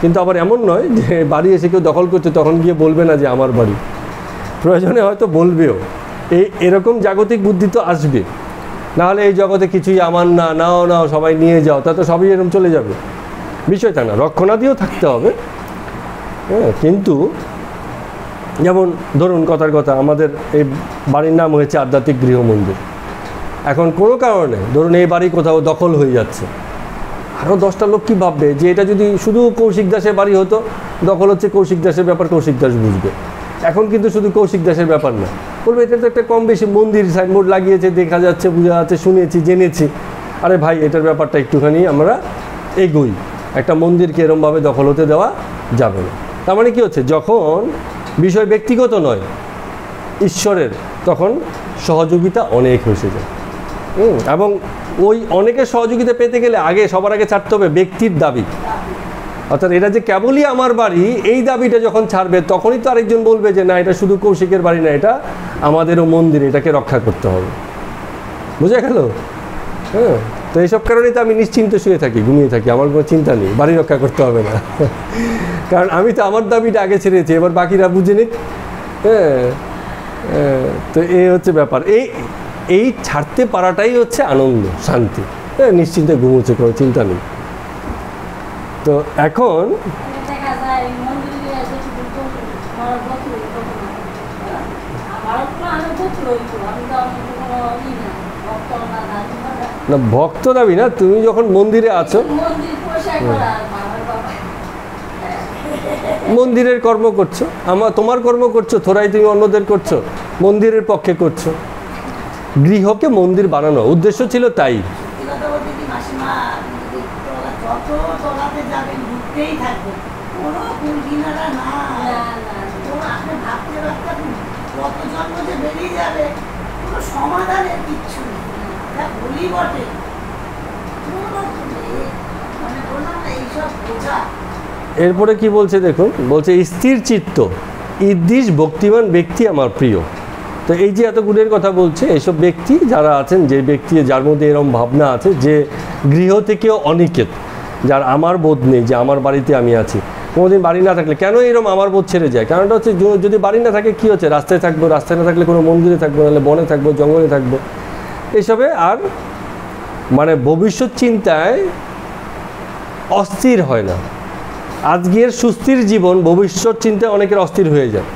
কিন্তু আবার এমন নয় যে বাড়ি এসে কেউ দখল করছে তখন গিয়ে বলবে না যে আমার বাড়ি, প্রয়োজনে হয়তো বলবেও। এরকম জাগতিক বুদ্ধি তো আসবে, নাহলে এই জগতে কিছুই আমার না, নাও নাও সবাই নিয়ে যাও, তা তো সবই এরকম চলে যাবে। বিষয়টা না, রক্ষণাদিও থাকতে হবে। হ্যাঁ, কিন্তু যেমন ধরুন কথার কথা, আমাদের এই বাড়ির নাম হয়েছে আধ্যাত্মিক গৃহমন্দির। এখন কোনো কারণে ধরুন এই বাড়ি কোথাও দখল হয়ে যাচ্ছে, আরও 10টা লোক কী ভাববে যে এটা যদি শুধু কৌশিক দাসের বাড়ি হতো, দখল হচ্ছে কৌশিক দাসের ব্যাপার, কৌশিক দাস বুঝবে। এখন কিন্তু শুধু কৌশিক দাসের ব্যাপার না, বলবে এটা তো একটা কম বেশি মন্দির সাইনবোর্ড লাগিয়েছে, দেখা যাচ্ছে, বোঝা যাচ্ছে, শুনেছি, জেনেছি। আরে ভাই, এটার ব্যাপারটা একটুখানি আমরা এগোই, একটা মন্দিরকে এরমভাবে দখল হতে দেওয়া যাবে না। তার মানে কী হচ্ছে, যখন বিষয় ব্যক্তিগত নয়, ঈশ্বরের, তখন সহযোগিতা অনেক হয়েছে যায়। এবং ওই অনেকের সহযোগিতা পেতে গেলে সবার আগে ছাড়তে হবে ব্যক্তির দাবি। অর্থাৎ এটা যে কেবলই আমার বাড়ি, এই দাবিটা যখন ছাড়বে, তখনই তো আরেকজন বলবে যে না, এটা শুধু কৌশিকের বাড়ি না, এটা আমাদেরও মন্দির, এটাকে রক্ষা করতে হবে। বুঝা গেল? হ্যাঁ, তো এইসব কারণেই তো আমি নিশ্চিন্ত শুয়ে থাকি, ঘুমিয়ে থাকি, আমার কোনো চিন্তা নেই, বাড়ি রক্ষা করতে হবে না। কারণ আমি তো আমার দাবিটা আগে ছেড়েছি, এবার বাকিরা বুঝে নিক। হ্যাঁ, তো এই হচ্ছে ব্যাপার। এই ছাড়তে পারাটাই হচ্ছে আনন্দ, শান্তি। হ্যাঁ, নিশ্চিন্তে ঘুমোচ্ছে, কোনো চিন্তা নেই। তো এখন দেখা যায় মন্দিরে এসে না, ভক্ত দাবি না, তুমি যখন মন্দিরে আছো, মন্দিরের কর্ম করছো, তোমার কর্ম করছো, থোড়াই তুমি অন্যদের করছো, মন্দিরের পক্ষে করছো। গৃহকে মন্দির বানানো উদ্দেশ্য ছিল তাই। এরপরে কি বলছে দেখুন, বলছে স্থির চিত্ত ঈদৃশ ভক্তিমান ব্যক্তি আমার প্রিয়। তো এই যে এত গুণের কথা বলছে, এইসব ব্যক্তি যারা আছেন, যে ব্যক্তি যার মধ্যে এরকম ভাবনা আছে যে গৃহ থেকেও অনিকেত, যার আমার বোধ নেই যে আমার বাড়িতে আমি আছি। কোনোদিন বাড়ি না থাকলে কেন এরকম আমার বোধ ছেড়ে যায়? কারণটা হচ্ছে যদি বাড়ি না থাকে কী হচ্ছে, রাস্তায় থাকবো, রাস্তায় না থাকলে কোনো মন্দিরে থাকবো, নাহলে বনে থাকবো, জঙ্গলে থাকবো, এইসবে আর মানে ভবিষ্যৎ চিন্তায় অস্থির হয় না। আজকের সুস্থির জীবন ভবিষ্যৎ চিন্তায় অনেকের অস্থির হয়ে যায়।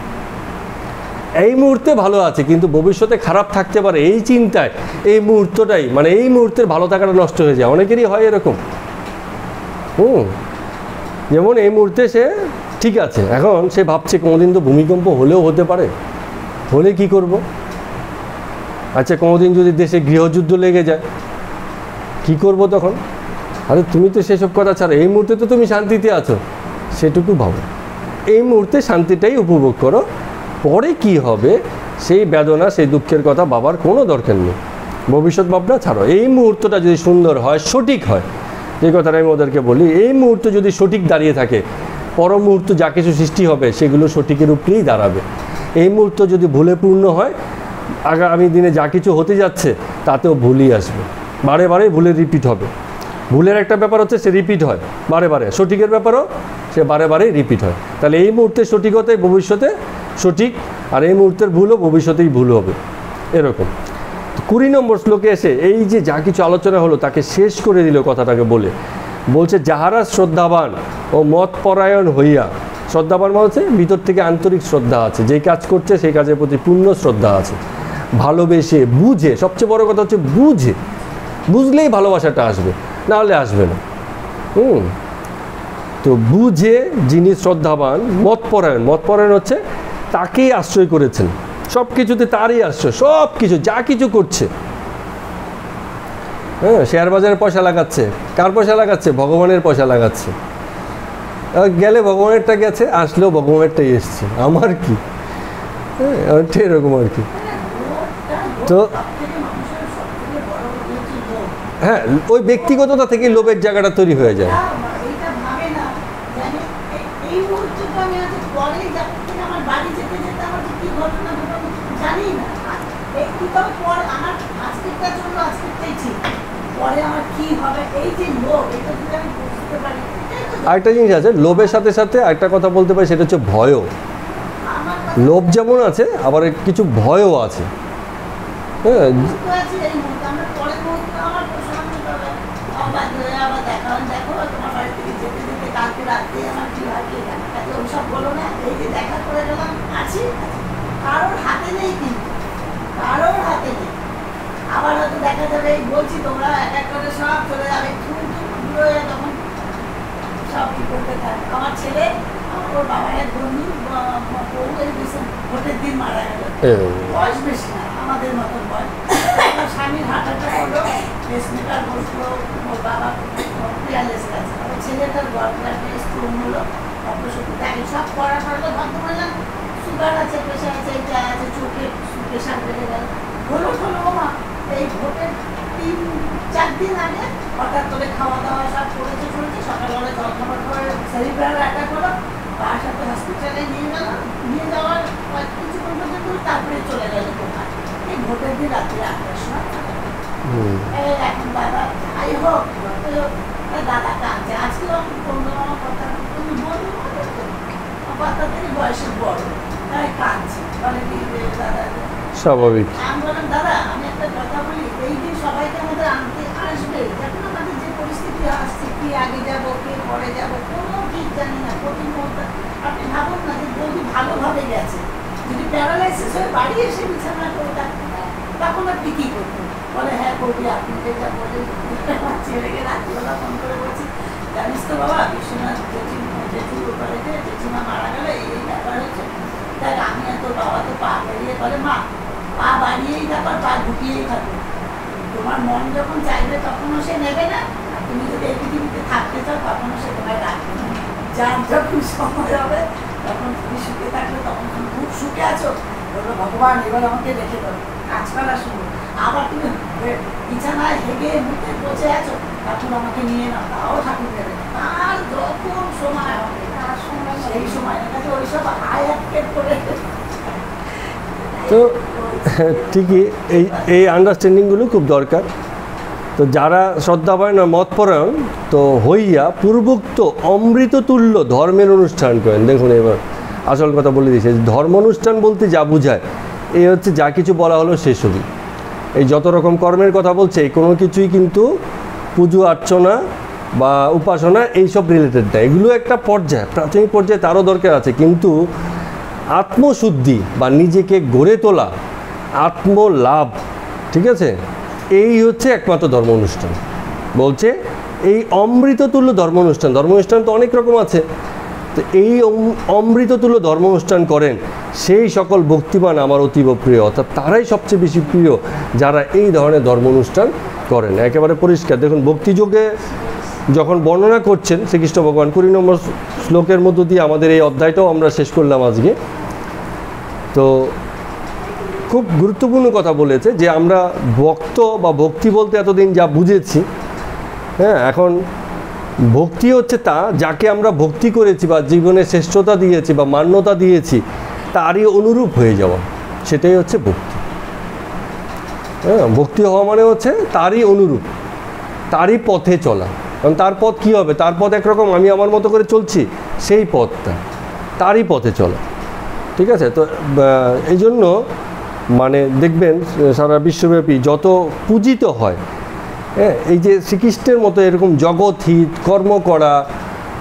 এই মুহূর্তে ভালো আছে, কিন্তু ভবিষ্যতে খারাপ থাকতে পারে, এই চিন্তায় এই মুহূর্তটাই, মানে এই মুহূর্তের ভালো থাকাটা নষ্ট হয়ে যায়। অনেকেরই হয় এরকম। যেমন এই মুহূর্তে সে ঠিক আছে, এখন সে ভাবছে কোনোদিন তো ভূমিকম্প হলেও হতে পারে, হলে কি করব? আচ্ছা, কোনোদিন যদি দেশে গৃহযুদ্ধ লেগে যায়, কি করব তখন? আরে তুমি তো সেসব কথা ছাড়ো, এই মুহূর্তে তো তুমি শান্তিতে আছো, সেটুকু ভাবো। এই মুহূর্তে শান্তিটাই উপভোগ করো, পরে কি হবে সেই বেদনা, সেই দুঃখের কথা ভাবার কোনো দরকার নেই। ভবিষ্যৎ ভাবনা ছাড়ো। এই মুহূর্তটা যদি সুন্দর হয়, সঠিক হয়, যে কথাটা আমি ওদেরকে বলি, এই মুহূর্ত যদি সঠিক দাঁড়িয়ে থাকে, পর মুহূর্ত যা কিছু সৃষ্টি হবে সেগুলো সঠিকের উপরেই দাঁড়াবে। এই মুহূর্ত যদি ভুলে পূর্ণ হয়, আগামী দিনে যা কিছু হতে যাচ্ছে তাতেও ভুলই আসবে, বারে বারে ভুলের রিপিট হবে। ভুলের একটা ব্যাপার হচ্ছে সে রিপিট হয় বারে বারে, সঠিকের ব্যাপারও সে বারে বারে রিপিট হয়। তাহলে এই মুহূর্তে সঠিকতাই ভবিষ্যতে সঠিক, আর এই মুহূর্তের ভুলও ভবিষ্যতেই ভুল হবে, এরকম। 20 নম্বর শ্লোকে এসে এই যে যা কিছু আলোচনা হলো তাকে শেষ করে দিল কথাটাকে বলে, বলছে যাহারা শ্রদ্ধাবান ও মতপরায়ণ হইয়া, শ্রদ্ধাবান মানে হচ্ছে ভিতর থেকে আন্তরিক শ্রদ্ধা আছে, যেই কাজ করছে সেই কাজের প্রতি পূর্ণ শ্রদ্ধা আছে, ভালোবেসে বুঝে, সবচেয়ে বড় কথা হচ্ছে বুঝে, বুঝলেই ভালোবাসাটা আসবে, না হলে আসবে না। তো বুঝে যিনি শ্রদ্ধাবান, মতপরায়ণ, মতপরায়ণ হচ্ছে তাকেই আশ্রয় করেছেন, সব কিছুতে তারই আশ্রয়, সব কিছু যা কিছু করছে। হ্যাঁ, শেয়ার বাজারে পয়সা লাগাচ্ছে, কার পয়সা লাগাচ্ছে? ভগবানের পয়সা লাগাচ্ছে। গেলে ভগবানেরটা গেছে, আসলেও ভগবানেরটাই এসছে, আমার কি? হ্যাঁ, এরকম আর কি। তো হ্যাঁ, ওই ব্যক্তিগততা থেকে লোভের জায়গাটা তৈরি হয়ে যায়। আরেকটা জিনিস আছে, লোভের সাথে সাথে আরেকটা কথা বলতে পারি, সেটা হচ্ছে ভয়ও। লোভ যেমন আছে, আবার কিছু ভয়ও আছে। হ্যাঁ, আবার হয়তো দেখা যাবে বলছি তোমরা এক এক করে সব চলে যাবে, হয়ে তখন সব কি করতে থাকে। আমার ছেলে ওর বাবার এক বন্ধু ভোটের দিন মারা গেল, বয়স বেশি না, আমাদের মতন বয়স। আমার স্বামীর হার্ট অ্যাটাক হলো, পেসমেকার বসলো, ওর বাবা পিয়ারলেস গেছে, আমার ছেলেটার গর্ভে স্টোন হলো, অপারেশন তাকে সব করা হলো, ভাবতে পারলাম সুগার আছে, প্রেশার আছে, এটা আছে, চোখে প্রেশার বেড়ে গেল। হলো মা এই ভোটের 3-4 দিন আগে হঠাৎ করে খাওয়া দাওয়া সব করেছে, সকালবেলা জল খাবার করে সেরিব্রাল অ্যাটাক হলো, বাসাতে হসপিটালে নিয়ে যাওয়ার কিছুক্ষণ পর্যন্ত, তারপরে চলে গেল কোথায়। এই ভোটের দিন রাত্রি 8টার সময় এখন দাদা যাই হোক, দাদা কাঁদছে আজকেও বললো আমার কথা, তুমি বলবো কথা থেকে বয়সে বড়, তাই কাঁদছে, বলে কি দাদা স্বাভাবিক। আমি বললাম দাদা আমি একটা কথা বলি, এই দিন সবাইকে আমাদের আনতে আসবে, যখন আমাদের যে পরিস্থিতি আসছে, কি আগে যাব কে পরে যাব কোনো ঠিক জানি না, প্রতি মুহূর্তে আপনি ভাবুন না যে বৌদি ভালোভাবে গেছে, যদি প্যারালাইসিস হয়ে বাড়ি এসে বিছানা করে থাকতো তখন আপনি কী করতেন? বলে হ্যাঁ বৌদি আপনি যেটা বলে, ছেলেকে রাত্রিবেলা ফোন করে বলছি জানিস তো বাবা বিশ্বনাথ জেঠুর বাড়িতে জেঠিমা মারা গেলে এই ব্যাপার হচ্ছে, দেখ আমি আর তোর বাবা তো পা বেরিয়ে, বলে মা পা বাড়িয়েই ব্যাপার, পা ঢুকিয়েই থাকো, তোমার মন যখন চাইবে তখনও সে নেবে না, আর তুমি যদি এই পৃথিবীতে থাকতে চাও তখনও সে তোমায় রাখবে না, যার যখন সময় হবে তখন তুমি সুখে থাকলে, তখন তুমি খুব সুখে আছো, বললো ভগবান এবার আমাকে রেখে দেবো, কাজ করা শুরু, আবার তুমি বিছানায় হেগে মুখে বসে আছো, তখন আমাকে নিয়ে নাও, তাও ঠাকুর দেবে, তার যখন সময় হবে সেই সময় ওইসব আয়াত করে। তো ঠিকই এই আন্ডারস্ট্যান্ডিংগুলো খুব দরকার। তো যারা শ্রদ্ধাবান আর মতপরায়ণ তো হইয়া পূর্বোক্ত অমৃততুল্য ধর্মের অনুষ্ঠান করেন। দেখুন এবার আসল কথা বলে দিয়েছে, ধর্ম অনুষ্ঠান বলতে যা বোঝায় এই হচ্ছে যা কিছু বলা হলো সেসবই, এই যত রকম কর্মের কথা বলছে এই কোনো কিছুই কিন্তু পুজো অর্চনা বা উপাসনা এইসব রিলেটেড না, এগুলো একটা পর্যায়, প্রাথমিক পর্যায়ে তারও দরকার আছে, কিন্তু আত্মশুদ্ধি বা নিজেকে গড়ে তোলা, আত্মলাভ, ঠিক আছে, এই হচ্ছে একমাত্র ধর্ম অনুষ্ঠান। বলছে এই অমৃততুল্য ধর্ম অনুষ্ঠান, ধর্ম অনুষ্ঠান তো অনেক রকম আছে, তো এই অমৃততুল্য ধর্ম অনুষ্ঠান করেন সেই সকল ভক্তিমান আমার অতীব প্রিয়, অর্থাৎ তারাই সবচেয়ে বেশি প্রিয় যারা এই ধরনের ধর্ম অনুষ্ঠান করেন। একেবারে পরিষ্কার দেখুন, ভক্তিযোগে যখন বর্ণনা করছেন শ্রীকৃষ্ণ ভগবান 20 নম্বর শ্লোকের মধ্য দিয়ে আমাদের এই অধ্যায়টাও আমরা শেষ করলাম আজকে। তো খুব গুরুত্বপূর্ণ কথা বলেছে যে আমরা ভক্ত বা ভক্তি বলতে এতদিন যা বুঝেছি, হ্যাঁ, এখন ভক্তি হচ্ছে তা যাকে আমরা ভক্তি করেছি বা জীবনে শ্রেষ্ঠতা দিয়েছি বা মান্যতা দিয়েছি তারই অনুরূপ হয়ে যাওয়া, সেটাই হচ্ছে ভক্তি। হ্যাঁ, ভক্তি হওয়া মানে হচ্ছে তারই অনুরূপ, তারই পথে চলা। কারণ তার পথ কী হবে? তার পথ একরকম, আমি আমার মতো করে চলছি, সেই পথটা তারই পথে চলা, ঠিক আছে। তো এই জন্য মানে দেখবেন সারা বিশ্বব্যাপী যত পূজিত হয়, হ্যাঁ, এই যে শ্রীকৃষ্ণের মতো এরকম জগৎহিত কর্ম করা,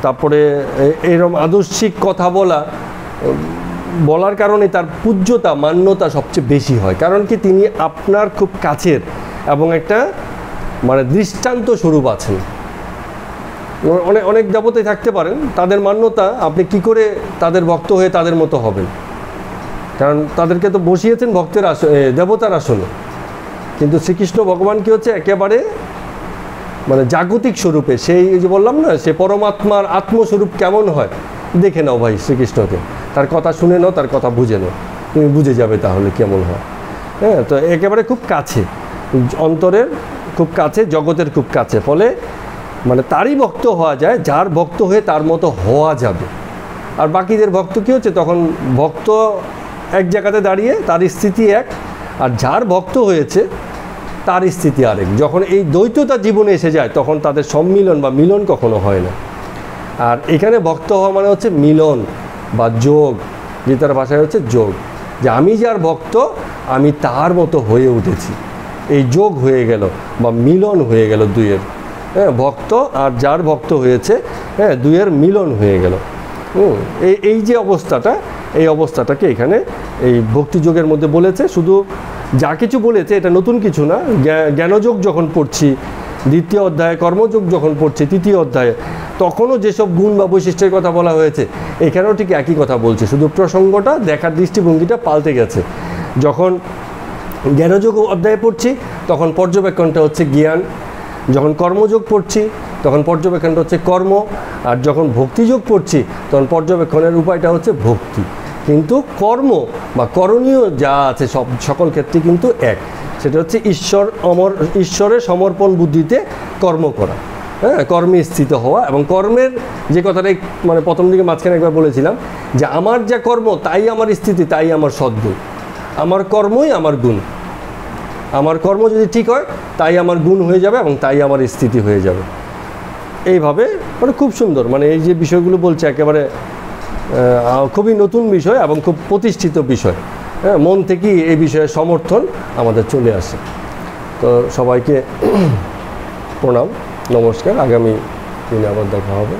তারপরে এরকম আদর্শিক কথা বলার কারণে তার পূজ্যতা মান্যতা সবচেয়ে বেশি হয়। কারণ কি, তিনি আপনার খুব কাছের এবং একটা মানে দৃষ্টান্ত স্বরূপ আছেন। অনেক দেবতাই থাকতে পারেন, তাদের মান্যতা আপনি কি করে তাদের ভক্ত হয়ে তাদের মতো হবেন, কারণ তাদেরকে তো বসিয়েছেন ভক্তের দেবতার আসনে। কিন্তু শ্রীকৃষ্ণ ভগবান কি হচ্ছে একেবারে মানে জাগতিক স্বরূপে, সেই যে বললাম না, সে পরমাত্মার আত্মস্বরূপ কেমন হয় দেখে নাও ভাই শ্রীকৃষ্ণকে, তার কথা শুনে নাও, তার কথা বুঝে নাও, তুমি বুঝে যাবে তাহলে কেমন হয়। হ্যাঁ, তো একেবারে খুব কাছে, অন্তরের খুব কাছে, জগতের খুব কাছে, ফলে মানে তারই ভক্ত হওয়া যায় যার ভক্ত হয়ে তার মতো হওয়া যাবে। আর বাকিদের ভক্ত কী হচ্ছে, তখন ভক্ত এক জায়গাতে দাঁড়িয়ে তার স্থিতি এক, আর যার ভক্ত হয়েছে তার স্থিতি আরেক। যখন এই দ্বৈততা জীবনে এসে যায় তখন তাদের সম্মিলন বা মিলন কখনো হয় না। আর এখানে ভক্ত হওয়া মানে হচ্ছে মিলন বা যোগ, গীতার ভাষায় হচ্ছে যোগ, যে আমি যার ভক্ত আমি তার মতো হয়ে উঠেছি, এই যোগ হয়ে গেল বা মিলন হয়ে গেল দুইয়ের, হ্যাঁ, ভক্ত আর যার ভক্ত হয়েছে, হ্যাঁ, দুইয়ের মিলন হয়ে গেল। এই যে অবস্থাটা, এই অবস্থাটাকে এখানে এই ভক্তিযোগের মধ্যে বলেছে। শুধু যা কিছু বলেছে এটা নতুন কিছু না, জ্ঞানযোগ যখন পড়ছি দ্বিতীয় অধ্যায়ে কর্মযোগ যখন পড়ছি, তৃতীয় অধ্যায়ে, তখনও যেসব গুণ বা বৈশিষ্ট্যের কথা বলা হয়েছে এখানেও ঠিক একই কথা বলছে, শুধু প্রসঙ্গটা, দেখার দৃষ্টিভঙ্গিটা পাল্টে গেছে। যখন জ্ঞানযোগ অধ্যায়ে পড়ছি তখন পর্যবেক্ষণটা হচ্ছে জ্ঞান, যখন কর্মযোগ পড়ছি তখন পর্যবেক্ষণটা হচ্ছে কর্ম, আর যখন ভক্তিযোগ পড়ছি তখন পর্যবেক্ষণের উপায়টা হচ্ছে ভক্তি। কিন্তু কর্ম বা করণীয় যা আছে সকল ক্ষেত্রে কিন্তু এক, সেটা হচ্ছে ঈশ্বরের সমর্পণ বুদ্ধিতে কর্ম করা, হ্যাঁ, কর্মে স্থিত হওয়া। এবং কর্মের যে কথাটা মানে প্রথম দিকে মাঝখানে একবার বলেছিলাম যে আমার যা কর্ম তাই আমার স্থিতি, তাই আমার সদ্গুণ, আমার কর্মই আমার গুণ। আমার কর্ম যদি ঠিক হয় তাই আমার গুণ হয়ে যাবে এবং তাই আমার স্থিতি হয়ে যাবে। এইভাবে মানে খুব সুন্দর, মানে এই যে বিষয়গুলো বলছে একেবারে খুবই নতুন বিষয় এবং খুব প্রতিষ্ঠিত বিষয়, হ্যাঁ, মন থেকেই এই বিষয়ে সমর্থন আমাদের চলে আসে। তো সবাইকে প্রণাম, নমস্কার, আগামী দিনে আবার দেখা হবে।